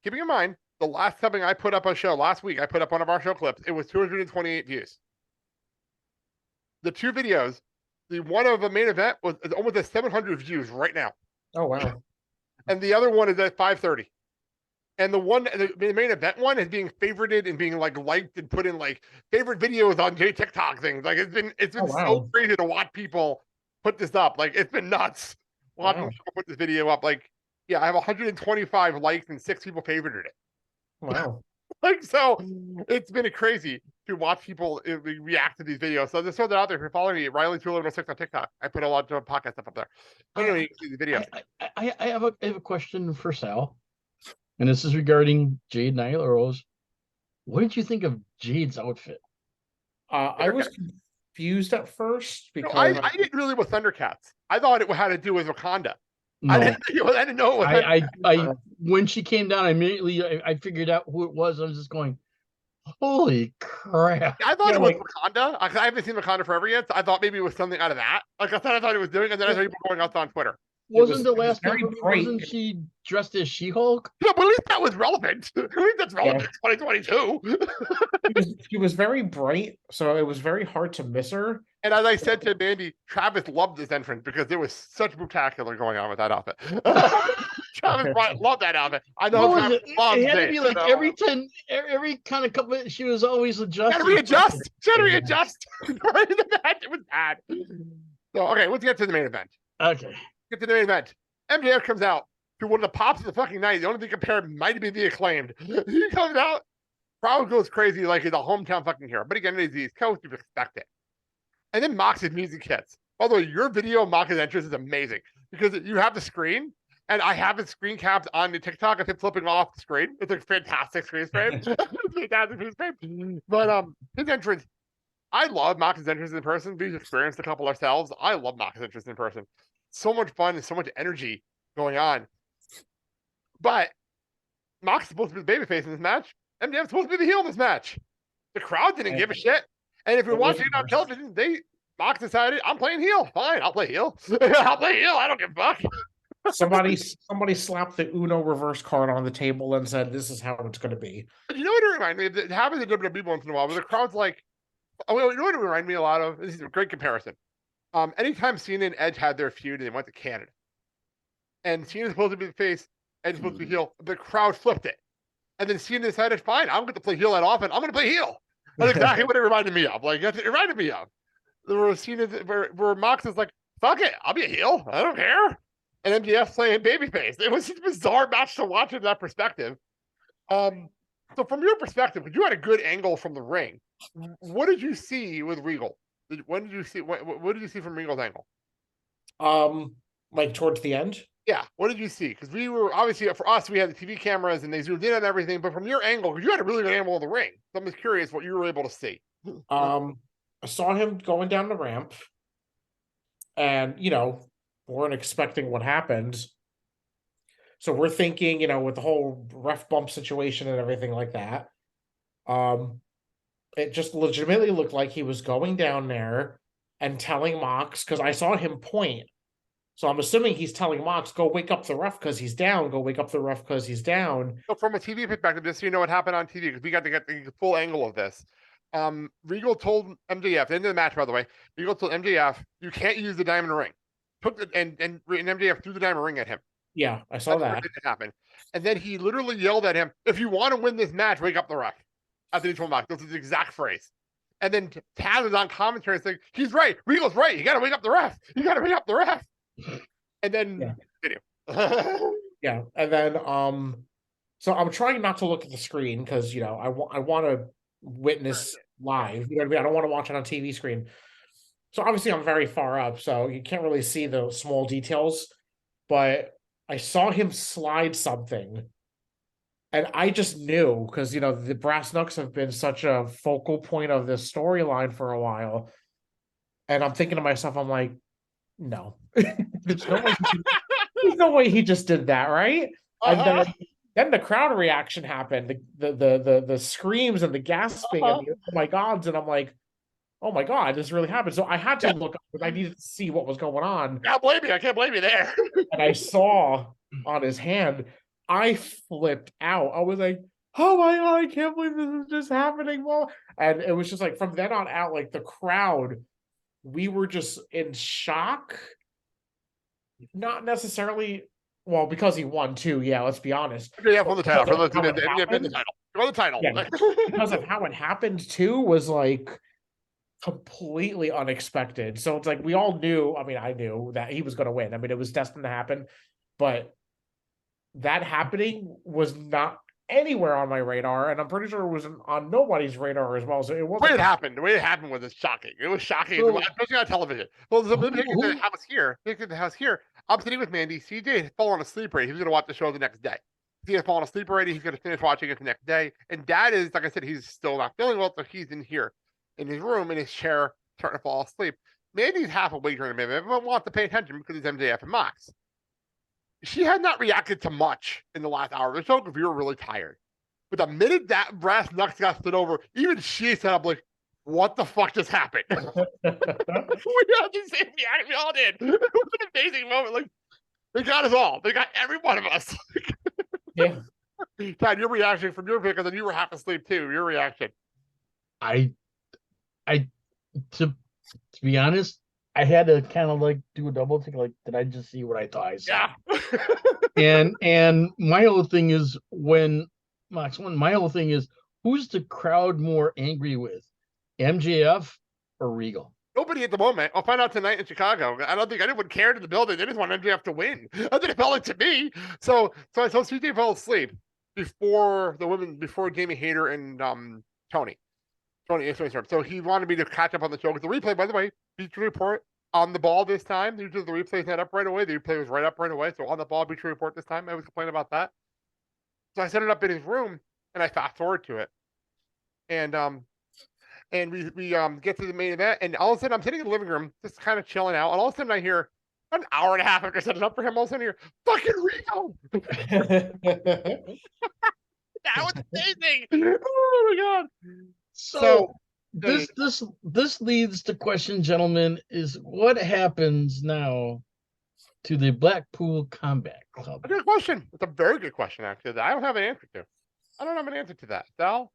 Keeping in mind, the last time I put up a show last week, I put up one of our show clips. It was 228 views. The two videos, the one of the main event was almost at 700 views right now. Oh wow. And the other one is at 530. And the main event one is being favorited and being like liked and put in like favorite videos on TikTok things. Like it's been so crazy to watch people put this up. Like it's been nuts watching people put this video up. Like, yeah, I have 125 likes and 6 people favorited it. Wow. Like, so it's been crazy to watch people react to these videos. So just throw that out there. If you're following me, Riley206 on TikTok, I put a lot of podcast stuff up there. Anyway, you can see the video. I have a question for Sal, and this is regarding Jade Nyla Rose. What did you think of Jade's outfit? I was confused at first because I didn't really with Thundercats. I thought it had to do with Wakanda. No. I didn't know it was I when she came down, immediately I figured out who it was. I was just going, holy crap. I thought it was Wakanda. I haven't seen Wakanda Forever yet, so I thought maybe it was something out of that. Like I thought it was doing, and then I saw people going out on Twitter. Wasn't she dressed as She-Hulk? Yeah, but at least that was relevant. At least that's relevant in 2022. She was very bright, so it was very hard to miss her. And as I said to Mandy, Travis loved this entrance because there was such spectacular going on with that outfit. Travis loved that outfit. I know Travis loved it. It had to be like every kind of couple. She was always adjusting. She had to readjust. It was bad. So okay, let's get to the main event. Okay. Get to the main event. MJF comes out to one of the pops of the fucking night. The only thing compared might be the Acclaimed. He comes out, crowd goes crazy like he's a hometown fucking hero. But again, he's the East Coast, you expect it. And then Mox's music hits. By the way, your video of Mox's entrance is amazing because you have the screen, and I have it screen capped on the TikTok. If it's flipping off the screen, it's a fantastic screen frame. But his entrance, I love Mox's entrance in person. We've experienced a couple ourselves. I love Mox's entrance in person. So much fun and so much energy going on. But Mox is supposed to be the babyface in this match. MJF's supposed to be the heel in this match. The crowd didn't give a shit. And if you're watching it on television, Mox decided, I'm playing heel. Fine, I'll play heel. I'll play heel. I don't give a fuck. Somebody slapped the Uno reverse card on the table and said, this is how it's going to be. But you know what it reminded me of? It happens in WWE once in a while where the crowd's like, oh, you know what it reminded me a lot of? This is a great comparison. Anytime Cena and Edge had their feud and they went to Canada, and Cena's supposed to be the face, Edge's supposed to be heel, the crowd flipped it. And then Cena decided, fine, I'm going to play heel that often. I'm going to play heel. That's exactly what it reminded me of. Like, that's what it reminded me of. There were Cena where Mox is like, fuck it, I'll be a heel. I don't care. And MJF playing babyface. It was such a bizarre match to watch from that perspective. So from your perspective, because you had a good angle from the ring, what did you see with Regal? What did you see from Regal's angle? Like towards the end. Yeah, what did you see? Because we were obviously for us, we had the TV cameras and they zoomed in on everything. But from your angle, because you had a really good angle of the ring, so I'm just curious what you were able to see. I saw him going down the ramp, and weren't expecting what happened. So we're thinking, with the whole ref bump situation and everything like that. It just legitimately looked like he was going down there and telling Mox, because I saw him point. So I'm assuming he's telling Mox, go wake up the ref because he's down. Go wake up the ref because he's down. So from a TV perspective, just so you know what happened on TV, because we got to get the full angle of this. Regal told MJF, the end of the match, by the way, Regal told MJF, you can't use the diamond ring. Took the and MJF threw the diamond ring at him. Yeah, I saw that. Didn't happen. And then he literally yelled at him, if you want to win this match, wake up the ref. After he told Mox. That's his exact phrase. And then Taz is on commentary saying, he's right. Regal's right. You got to wake up the ref. You got to wake up the ref. And then video. Yeah, and then so I'm trying not to look at the screen because I want to witness live. You know what I mean? I don't want to watch it on TV screen. So obviously I'm very far up, so you can't really see the small details. But I saw him slide something, and I just knew because the Brass Knucks have been such a focal point of this storyline for a while, and I'm thinking to myself, I'm like, no. There's no way he just did that, right? And then the crowd reaction happened, the screams and the gasping and the oh my gods, and I'm like, oh my god, this really happened. So I had to look up because I needed to see what was going on. I can't blame you there. And I saw on his hand, I flipped out. I was like, oh my god, I can't believe this is just happening. Well, and it was just like from then on out, like the crowd, we were just in shock. Not necessarily, well, because he won too. Yeah, let's be honest. Yeah, for the title, for the title. Yeah, because of how it happened too was like completely unexpected. So it's like we all knew. I mean, I knew that he was going to win. I mean, it was destined to happen, but that happening was not anywhere on my radar, and I'm pretty sure it was on nobody's radar as well. So it wasn't. The way it happened was shocking. It was shocking, especially on television. Well, the house here. The house here. I'm sitting with Mandy. CJ had fallen asleep already. He was going to watch the show the next day. He had fallen asleep already. He's going to finish watching it the next day. And Dad is, like I said, he's still not feeling well, so he's in here, in his room, in his chair, starting to fall asleep. Mandy's half awake during the minute, but wants to pay attention because it's MJF and Mox. She had not reacted to much in the last hour of the show because we were really tired. But the minute that Brass Knucks got stood over, even she said, I'm like, what the fuck just happened? We had the same reaction. We all did. It was an amazing moment. Like, they got us all. They got every one of us. Yeah. Todd, your reaction from your pick, and then you were half asleep too. Your reaction. To be honest, I had to kind of like do a double take. Like, did I just see what I thought I saw? Yeah. and my whole thing is when Mox won. My whole thing is who's the crowd more angry with, MJF or Regal? Nobody at the moment. I'll find out tonight in Chicago. I don't think anyone cared in the building. They just want MJF to win. That's what it felt like to me. So CJ fell asleep before Jamie Hayter and Tony. So he wanted me to catch up on the show. Because the replay, by the way, Beach Report on the ball this time. Usually the replay's not up right away. The replay was right up right away. So on the ball, Beach Report this time. I was complaining about that. So I set it up in his room and I fast forward to it. And we get to the main event, and all of a sudden I'm sitting in the living room, just kind of chilling out, and all of a sudden I hear an hour and a half after I set it up for him, all of a sudden I hear fucking Rico. That was amazing. Oh my god. So this leads to question, gentlemen, is what happens now to the Blackpool Combat Club? A good question. It's a very good question, actually, that I don't have an answer to. I don't have an answer to that. Sal?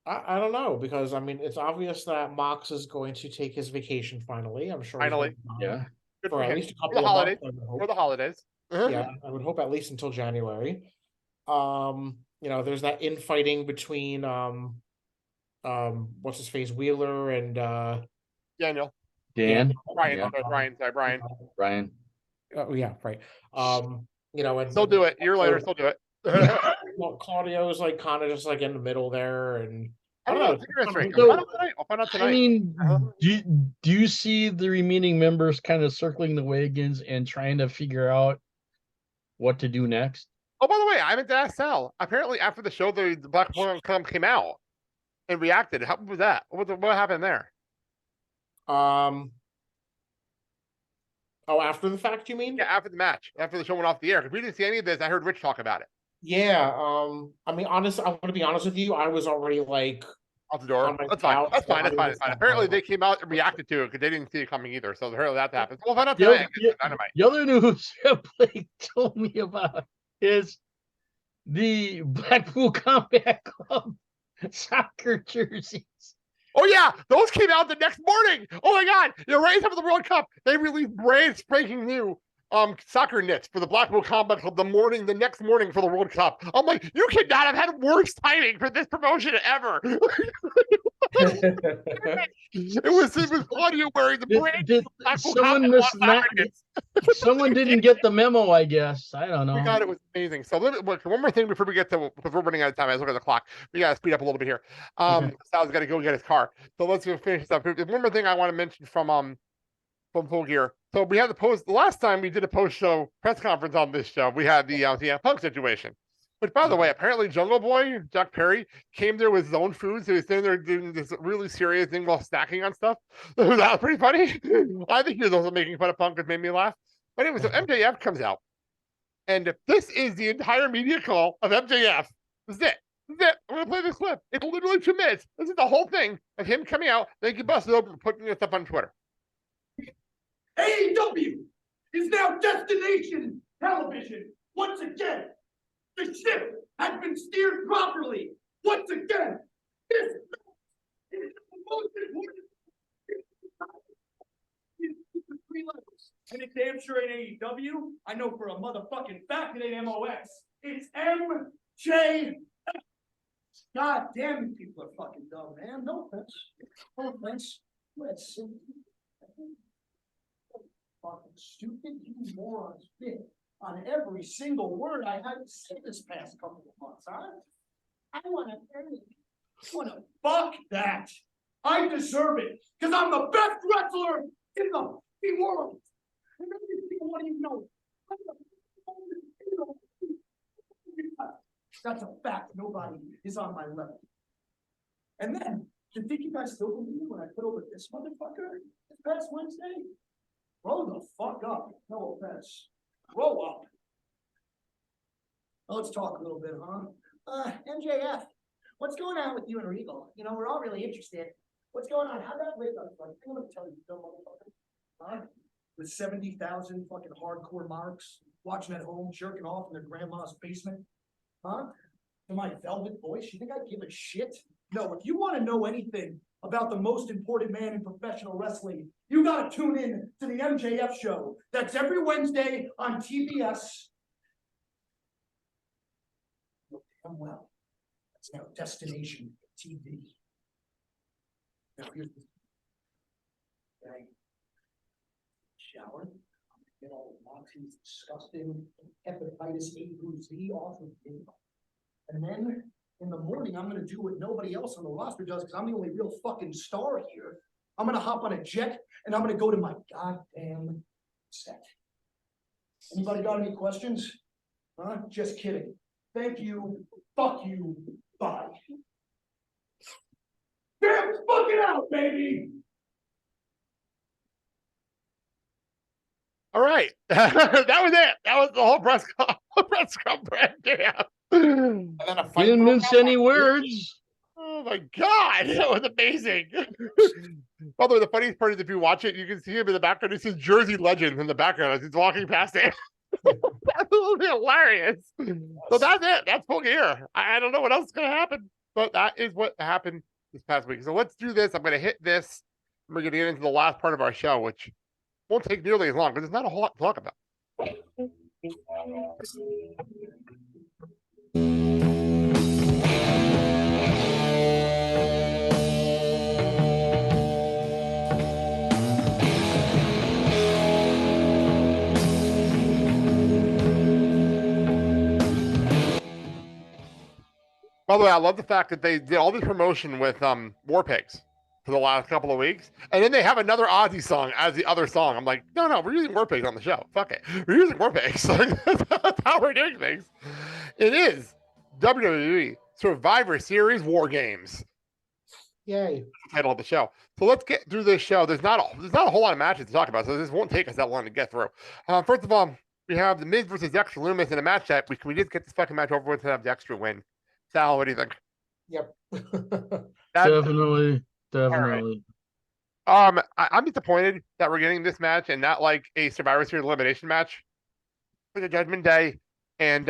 I don't know, because I mean it's obvious that Mox is going to take his vacation finally. I'm sure finally, yeah, for at least a couple of months. For the holidays. Yeah, I would hope at least until January. There's that infighting between what's his face, Wheeler and Daniel. Dan. Brian. Yeah. Brian. Brian. Oh yeah, right. And still do it. A year later, still do it. Claudio is like kind of just like in the middle there, and I don't know. know. It's interesting. So, I'll find out tonight. I mean, Uh-huh. do you see the remaining members kind of circling the wagons and trying to figure out what to do next? Oh, by the way, I meant to ask Sal. Apparently, after the show, the Black Boy Club came out and reacted. How was that? What happened there? Oh, after the fact, you mean? Yeah, after the match, after the show went off the air. Because we didn't see any of this. I heard Rich talk about it. Yeah. I mean, I'm going to be honest with you. I was already like Out the door. on my That's fine. couch, That's so fine. I That's fine. was That's fine. not Apparently, like- they came out and reacted to it because they didn't see it coming either. So apparently that happened. We'll find out The, tonight. the- Dynamite. the other news Blake told me about is the Blackpool Combat Club soccer jerseys. Oh yeah, those came out the next morning. Oh my God! Right after the World Cup, they released brand spanking new soccer knits for the Blackpool Combat Club the next morning for the World Cup. I'm like, you could not have had worse timing for this promotion ever. It was audio wearing the brand Did Blackpool someone Combat miss Club not? soccer knits. Someone didn't get the memo, I guess. I don't know. Oh my God, it was amazing. So one more thing before because we're running out of time. I was looking at the clock. We got to speed up a little bit here. Sal's got to go get his car. So let's go finish this up. There's one more thing I want to mention from Full Gear. So we had the last time we did a post-show press conference on this show. We had the Punk situation. Which, by the way, apparently Jungle Boy, Jack Perry, came there with his own food. So he's sitting there doing this really serious thing while snacking on stuff. That was pretty funny. I think he was also making fun of Punk, which made me laugh. But anyway, so MJF comes out. And this is the entire media call of MJF. This is it. This is it. I'm going to play this clip. It's literally 2 minutes. This is the whole thing of him coming out. Thank you, busted open, putting this up on Twitter. AEW is now destination television once again. The ship has been steered properly once again. This is the most important. Three levels. And it's damn sure ain't AEW. I know for a motherfucking fact it ain't MOS. It's MJ. God damn, you people are fucking dumb, man. No offense. No offense. Let's see. Fucking stupid, you morons bit on every single word I had to say this past couple of months, huh? I want to fuck that. I deserve it because I'm the best wrestler in the world. And every single one of you know. That's a fact. Nobody is on my level. And then, do you think you guys still believe me when I put over this motherfucker this past Wednesday? Grow the fuck up. No offense. Grow up. Well, let's talk a little bit, huh? MJF, what's going on with you and Regal? You know, we're all really interested. What's going on? How'd that rate up? I'm gonna tell you, dumb motherfucker. Huh? With 70,000 fucking hardcore marks watching at home, jerking off in their grandma's basement. Huh? To my velvet voice, you think I'd give a shit? No, if you want to know anything about the most important man in professional wrestling, you gotta tune in to the MJF show. That's every Wednesday on TBS. Damn well. That's now Destination TV. Now here's the okay. Shower. I'm gonna get all of Monty's disgusting hepatitis A through Z off of me. And then in the morning, I'm gonna do what nobody else on the roster does because I'm the only real fucking star here. I'm gonna hop on a jet and I'm gonna go to my goddamn set. Anybody got any questions? Huh? Just kidding. Thank you. Fuck you. Bye. Damn, fuck it out, baby. All right. That was it. That was the whole press conference. Yeah. And then a He fight didn't broke mince out. any words. Oh my God, that was amazing. By the way, the funniest part is if you watch it, you can see him in the background. He says Jersey Legends in the background as he's walking past it. That's hilarious. So that's it. That's Full Gear. I don't know what else is going to happen, but that is what happened this past week. So let's do this. I'm going to hit this. We're going to get into the last part of our show, which won't take nearly as long because there's not a whole lot to talk about. By the way, I love the fact that they did all this promotion with War Pigs for the last couple of weeks, and then they have another Ozzy song as the other song. I'm like, no, we're using War Pigs on the show. Fuck it, we're using War Pigs. That's how we're doing things. It is WWE Survivor Series War Games. Yay! Title of the show. So let's get through this show. There's not a whole lot of matches to talk about, so this won't take us that long to get through. First of all, we have the Miz versus Dexter Loomis in a match that we just get this fucking match over with and have Dexter win. Sal, what do you think? Yep. Definitely. I'm disappointed that we're getting this match and not like a Survivor Series elimination match for the Judgment Day and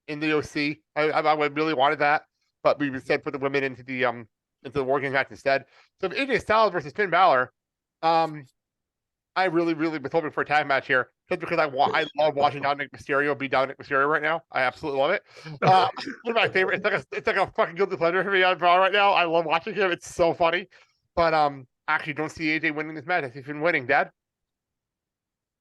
in the OC. I really wanted that, but we instead put the women into the War Games match instead. So if AJ Styles versus Finn Balor, I really was hoping for a tag match here just because I love watching Dominic Mysterio be Dominic Mysterio right now. I absolutely love it. One of my favorite. It's like a fucking guilty pleasure for me on Raw right now. I love watching him. It's so funny. But actually don't see AJ winning this match. He's been winning, Dad.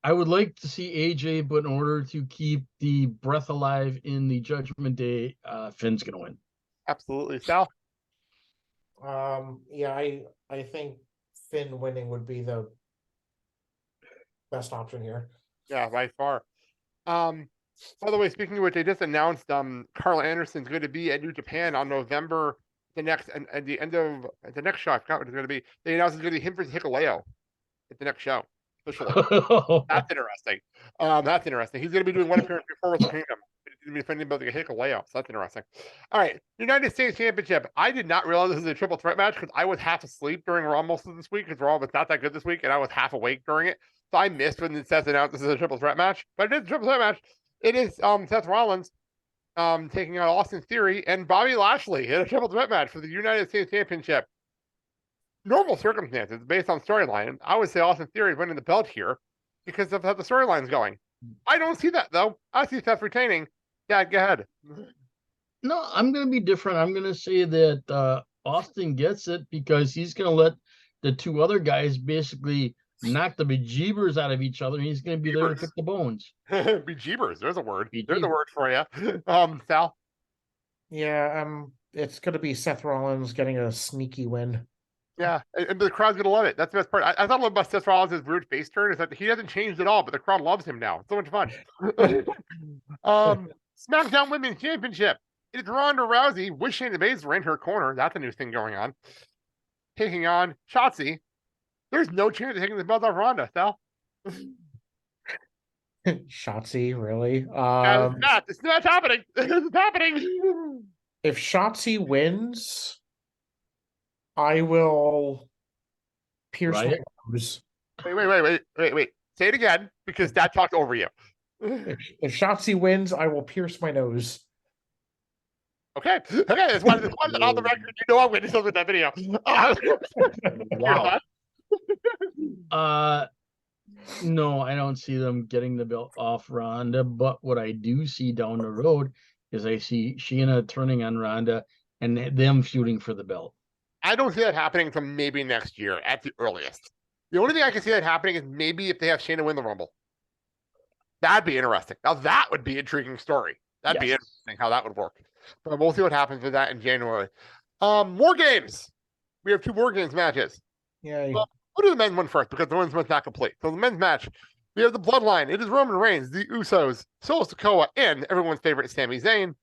I would like to see AJ, but in order to keep the breath alive in the Judgment Day, Finn's gonna win. Absolutely, Sal. Yeah, I think Finn winning would be the best option here. Yeah, by far. By the way, speaking of which, they just announced Carl Anderson's going to be at New Japan on November at the end of the next show. I forgot what it's going to be. They announced it's going to be him versus Hikuleo at the next show. Officially. That's interesting. That's interesting. He's going to be doing one appearance before Wrestle Kingdom. He's going to be defending both Hikuleo. So that's interesting. All right, United States Championship. I did not realize this was a triple threat match because I was half asleep during Raw most of this week because Raw was not that good this week, and I was half awake during it. So I missed when it says announced this is a triple threat match, but it is a triple threat match. It is Seth Rollins taking on Austin Theory and Bobby Lashley in a triple threat match for the United States Championship. Normal circumstances, based on storyline, I would say Austin Theory is winning the belt here because of how the storyline's going. I don't see that though. I see Seth retaining. Yeah, go ahead. No, I'm going to be different. I'm going to say that Austin gets it because he's going to let the two other guys basically knock the bejeebers out of each other, and he's going to be there to pick the bones. Bejeebers, there's a word. There's a word for you. Sal? Yeah, it's going to be Seth Rollins getting a sneaky win. Yeah, and the crowd's going to love it. That's the best part. I thought about Seth Rollins' weird face turn is that he hasn't changed at all, but the crowd loves him now. It's so much fun. SmackDown Women's Championship. It's Ronda Rousey with Shayna Baszler in her corner. That's a new thing going on. Taking on Shotzi. There's no chance of taking the belt off Ronda, Sal. Shotzi, really? It's not happening. It's happening. If Shotzi wins, I will pierce my nose. Wait. Say it again because Dad talked over you. If Shotzi wins, I will pierce my nose. Okay. It's one on the record. You know I'm going to do with that video. Wow. No, I don't see them getting the belt off Ronda, but what I do see down the road is I see Sheena turning on Ronda and them feuding for the belt. I don't see that happening until maybe next year at the earliest. The only thing I can see that happening is maybe if they have Shayna win the Rumble. That'd be interesting. Now that would be an intriguing story. That'd be interesting how that would work. But we'll see what happens with that in January. War Games. We have 2 War Games matches. Yeah. Well, we'll do the men's one first because the women's one's not complete. So the men's match, we have the Bloodline. It is Roman Reigns, the Usos, Solo Sikoa, and everyone's favorite Sami Zayn.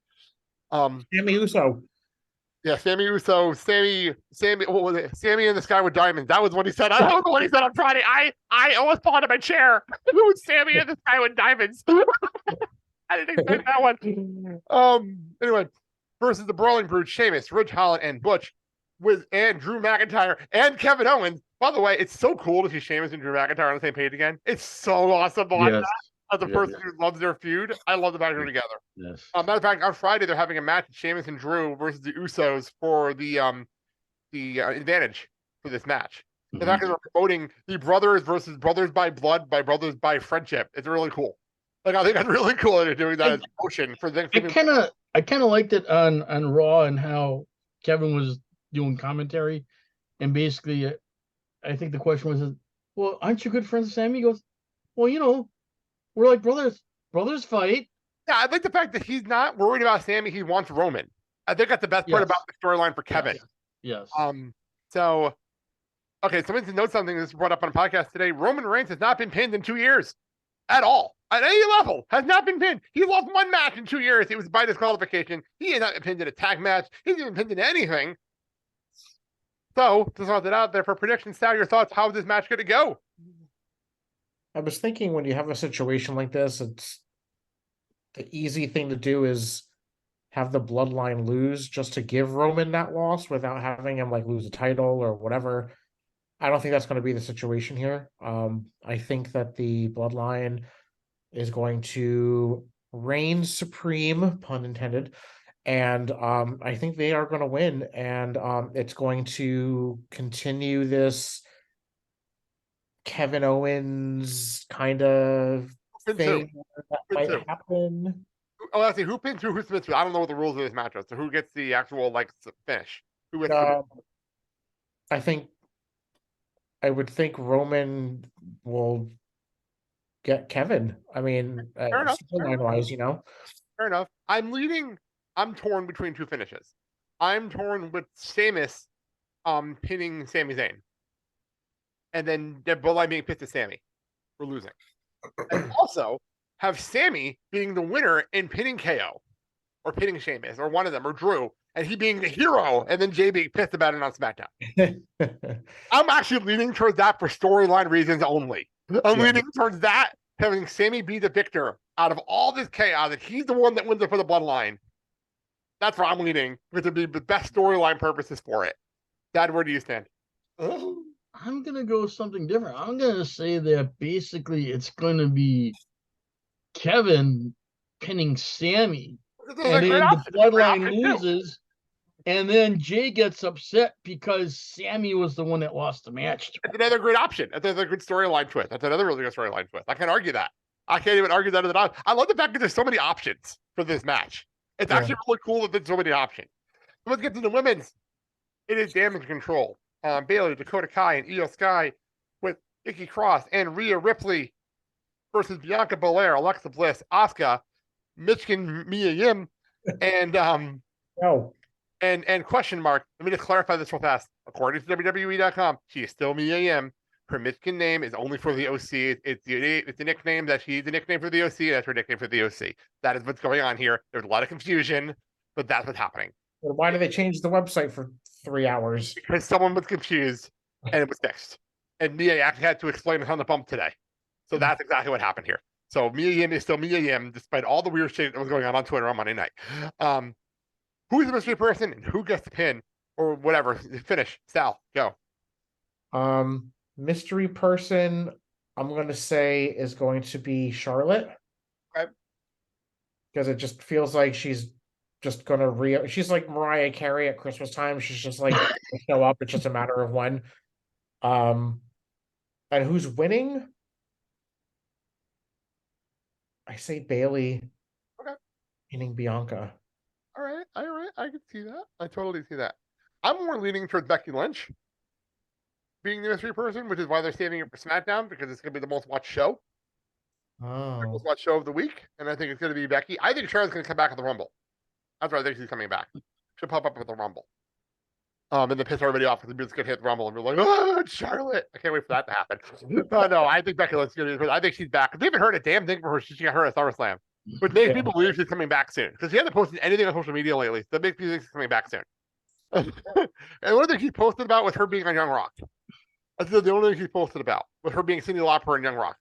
Sami Uso. Yeah, Sami Uso, Sammy, what was it? Sammy in the Sky with Diamonds. That was what he said. I don't know what he said on Friday. I almost fell out of my chair. It was Sammy in the Sky with Diamonds. I didn't expect that one. Anyway, versus the Brawling Brute, Sheamus, Ridge Holland, and Butch, and Drew McIntyre and Kevin Owens. By the way, it's so cool to see Sheamus and Drew McIntyre on the same page again. It's so awesome to watch that. As a person who loves their feud, I love the fact they're together. Yes. Matter of fact, on Friday they're having a match, Sheamus and Drew versus the Usos for the advantage for this match. The fact that they're promoting the brothers versus brothers by blood by brothers by friendship. It's really cool. Like I think that's really cool that they're doing that as a motion for them. I kind of liked it on Raw and how Kevin was doing commentary, and basically, I think the question was, "Well, aren't you good friends with Sammy?" He goes, "Well, you know, we're like brothers. Brothers fight." Yeah, I like the fact that he's not worried about Sammy. He wants Roman. I think that's the best part about the storyline for Kevin. Yes. So, okay, so to note something that's brought up on a podcast today. Roman Reigns has not been pinned in 2 years at all. At any level, has not been pinned. He lost one match in 2 years. It was by disqualification. He has not been pinned in a tag match. He hasn't been pinned in anything. So, just want that out there for predictions. Sal, your thoughts? How is this match going to go? I was thinking when you have a situation like this, it's the easy thing to do is have the bloodline lose just to give Roman that loss without having him like lose a title or whatever. I don't think that's going to be the situation here. I think that the bloodline is going to reign supreme, pun intended, and I think they are going to win, and it's going to continue this Kevin Owens kind of thing that might happen. Oh, let's see, who pins who? Who submits who? I don't know what the rules of this match are. So who gets the actual like finish? Who gets? I would think Roman will get Kevin. I mean, storyline-wise, you know. Fair enough. I'm torn between two finishes. I'm torn with Sheamus pinning Sami Zayn. And then the bloodline being pissed at Sammy for losing. And also have Sammy being the winner and pinning KO. Or pinning Sheamus, or one of them, or Drew, and he being the hero, and then Jay being pissed about it on SmackDown. I'm actually leaning towards that for storyline reasons only. I'm leaning towards that, having Sammy be the victor out of all this chaos, that he's the one that wins it for the bloodline. That's where I'm leaning, because it'd be the best storyline purposes for it. Dad, where do you stand? I'm going to go with something different. I'm going to say that basically it's going to be Kevin pinning Sammy. And then the bloodline loses, and then Jay gets upset because Sammy was the one that lost the match. That's another great option. That's another good storyline twist. That's another really good storyline twist. I can't argue that. I can't even argue that at all. I love the fact that there's so many options for this match. It's actually really cool that there's so many options. So let's get to the women's. It is Damage Control. Bayley, Dakota Kai, and Io Sky with Nikki Cross and Rhea Ripley versus Bianca Belair, Alexa Bliss, Asuka, Michigan Mia Yim, and and question mark. Let me just clarify this real fast. According to WWE.com, she is still Mia Yim. Her Michigan name is only for the OC. It's the nickname that she's the nickname for the OC. That's her nickname for the OC. That is what's going on here. There's a lot of confusion, but that's what's happening. Well, why did they change the website for 3 hours? Because someone was confused and it was fixed. And Mia actually had to explain it on the bump today. So that's exactly what happened here. So Mia Yim is still Mia Yim, despite all the weird shit that was going on Twitter on Monday night. Who's the mystery person and who gets the pin or whatever? Finish. Sal, go. Mystery person, I'm going to say is going to be Charlotte. Okay. Because it just feels like she's just going to she's like Mariah Carey at Christmas time. She's just like show up. It's just a matter of when. And who's winning? I say Bayley. Okay. Pinning Bianca. All right. I can see that. I totally see that. I'm more leaning towards Becky Lynch being the mystery person, which is why they're saving it for SmackDown, because it's going to be the most watched show. Oh. The most watched show of the week. And I think it's going to be Becky. I think Charlotte's going to come back at the Rumble. That's why I think she's coming back. She'll pop up with the Rumble. And then piss everybody off because the music's going to hit the Rumble and we're like, oh, it's Charlotte. I can't wait for that to happen. No, I think Becky Lynch is going to be. I think she's back. They haven't heard a damn thing from her. She got hurt at SummerSlam. Which makes me believe she's coming back soon. Because she hasn't posted anything on social media lately. So that makes me think she's coming back soon. And one of the things she posted about was her being on Young Rock. That's the only thing she posted about, was her being Cyndi Lauper and Young Rock.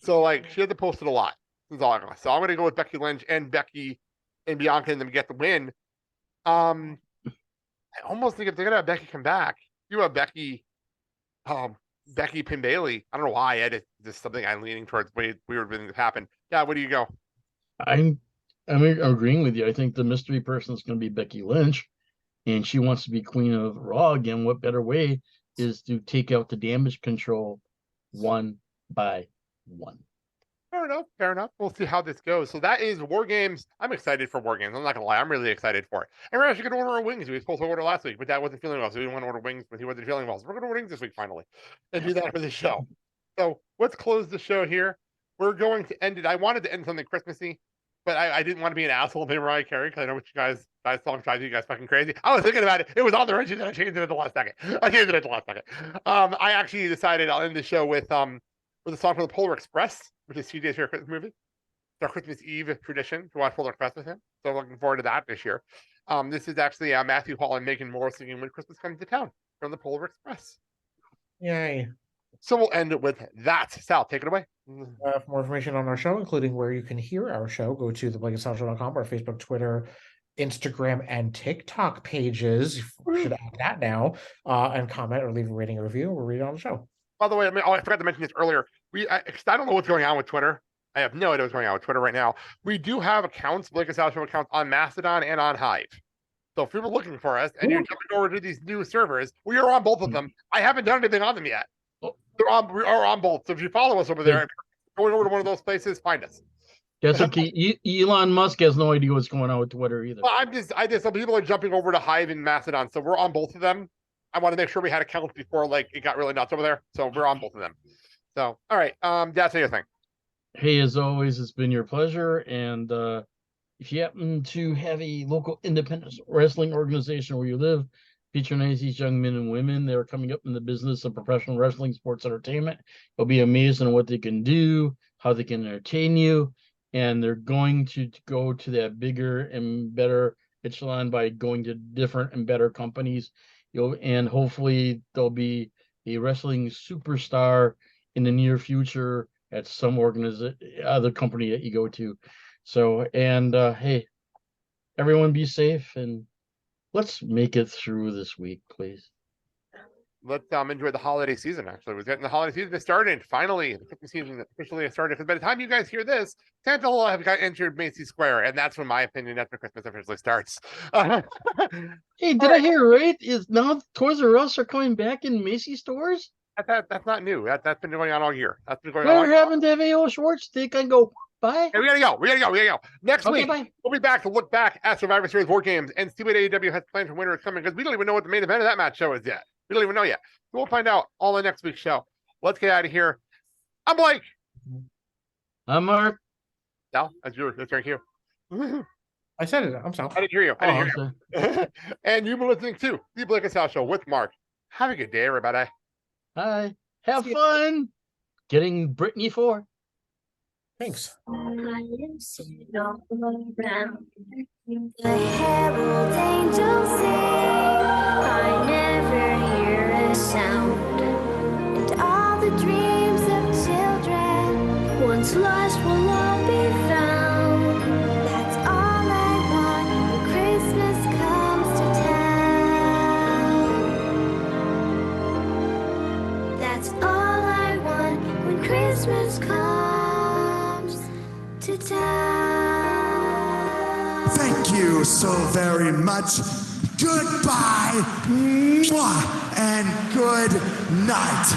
So, like, she hasn't posted a lot. That's all I'm going to. So I'm going to go with Becky Lynch and Becky and Bianca and them get the win. I almost think if they're going to have Becky come back, you have Becky pin Bayley. I don't know why. Just something I'm leaning towards. Weird thing to happen. Yeah, where do you go? I'm agreeing with you. I think the mystery person is going to be Becky Lynch, and she wants to be queen of Raw again. What better way is to take out the Damage Control one by one? Fair enough. We'll see how this goes. So that is War Games. I'm excited for War Games. I'm not gonna lie. I'm really excited for it. And we're actually gonna order our wings. We were supposed to order last week, but Dad wasn't feeling well, so we didn't want to order wings, but he wasn't feeling well. So we're gonna order wings this week finally, and do that for the show. So let's close the show here. We're going to end it. I wanted to end something Christmassy. but I didn't want to be an asshole to Mariah Carey because I know what you guys songs drive you guys fucking crazy. I was thinking about it. It was on the register and I changed it at the last second. I actually decided I'll end the show with a song from the Polar Express, which is CJ's favorite Christmas movie. It's our Christmas Eve tradition to watch Polar Express with him. So I'm looking forward to that this year. This is actually Matthew Hall and Megan Moore singing When Christmas Comes to Town from the Polar Express. Yay. So we'll end it with that. Sal, take it away. For more information on our show, including where you can hear our show, go to theblakeandstalshow.com, our Facebook, Twitter, Instagram, and TikTok pages. You should add that now. And comment or leave a rating or review. We'll read it on the show. By the way, I forgot to mention this earlier. I don't know what's going on with Twitter. I have no idea what's going on with Twitter right now. We do have accounts, Blake and Sal Show accounts on Mastodon and on Hive. So if you're looking for us and you're jumping over to these new servers, we are on both of them. I haven't done anything on them yet. We are on both. So if you follow us over there, if you're going over to one of those places, find us. That's okay. Elon Musk has no idea what's going on with Twitter either. Well, some people are jumping over to Hive and Mastodon, so we're on both of them. I want to make sure we had accounts before it got really nuts over there. So we're on both of them. So all right, that's your thing. Hey, as always, it's been your pleasure. And if you happen to have a local independent wrestling organization where you live, patronize these young men and women that are coming up in the business of professional wrestling, sports entertainment. You'll be amazed on what they can do, how they can entertain you, and they're going to go to that bigger and better echelon by going to different and better companies. And hopefully there'll be a wrestling superstar in the near future at some other company that you go to. So, and hey, everyone be safe and let's make it through this week, please. Let's enjoy the holiday season. Actually, we're getting the holiday season started. Finally, the Christmas season officially started. Because by the time you guys hear this, Santa will have got entered Macy's Square, and that's when my opinion that's when Christmas officially starts. Hey, did I hear right? Is now Toys R Us are coming back in Macy's stores? That's not new. That's been going on all year. That's been going on. We're having to have A.O. Schwartz take and go. Bye. Hey, we gotta go. Next week, bye. we'll be back to look back at Survivor Series War Games and see what AEW has planned for winter is coming because we don't even know what the main event of that match show is yet. We don't even know yet. So we'll find out all in next week's show. Let's get out of here. I'm Blake. I'm Mark. No, that's right here. I said it. I'm sorry. I didn't hear you. And you've been listening to the Blake and Sal Show with Mark. Have a good day, everybody. Hi. Have fun getting Brittany 4. Thanks. The herald angels sing, I never hear a sound, and all the dreams of children once lost will all be found. That's all I want when Christmas comes to town. That's all I want when Christmas comes to town. Thank you so very much. Goodbye. Mwah, and good night.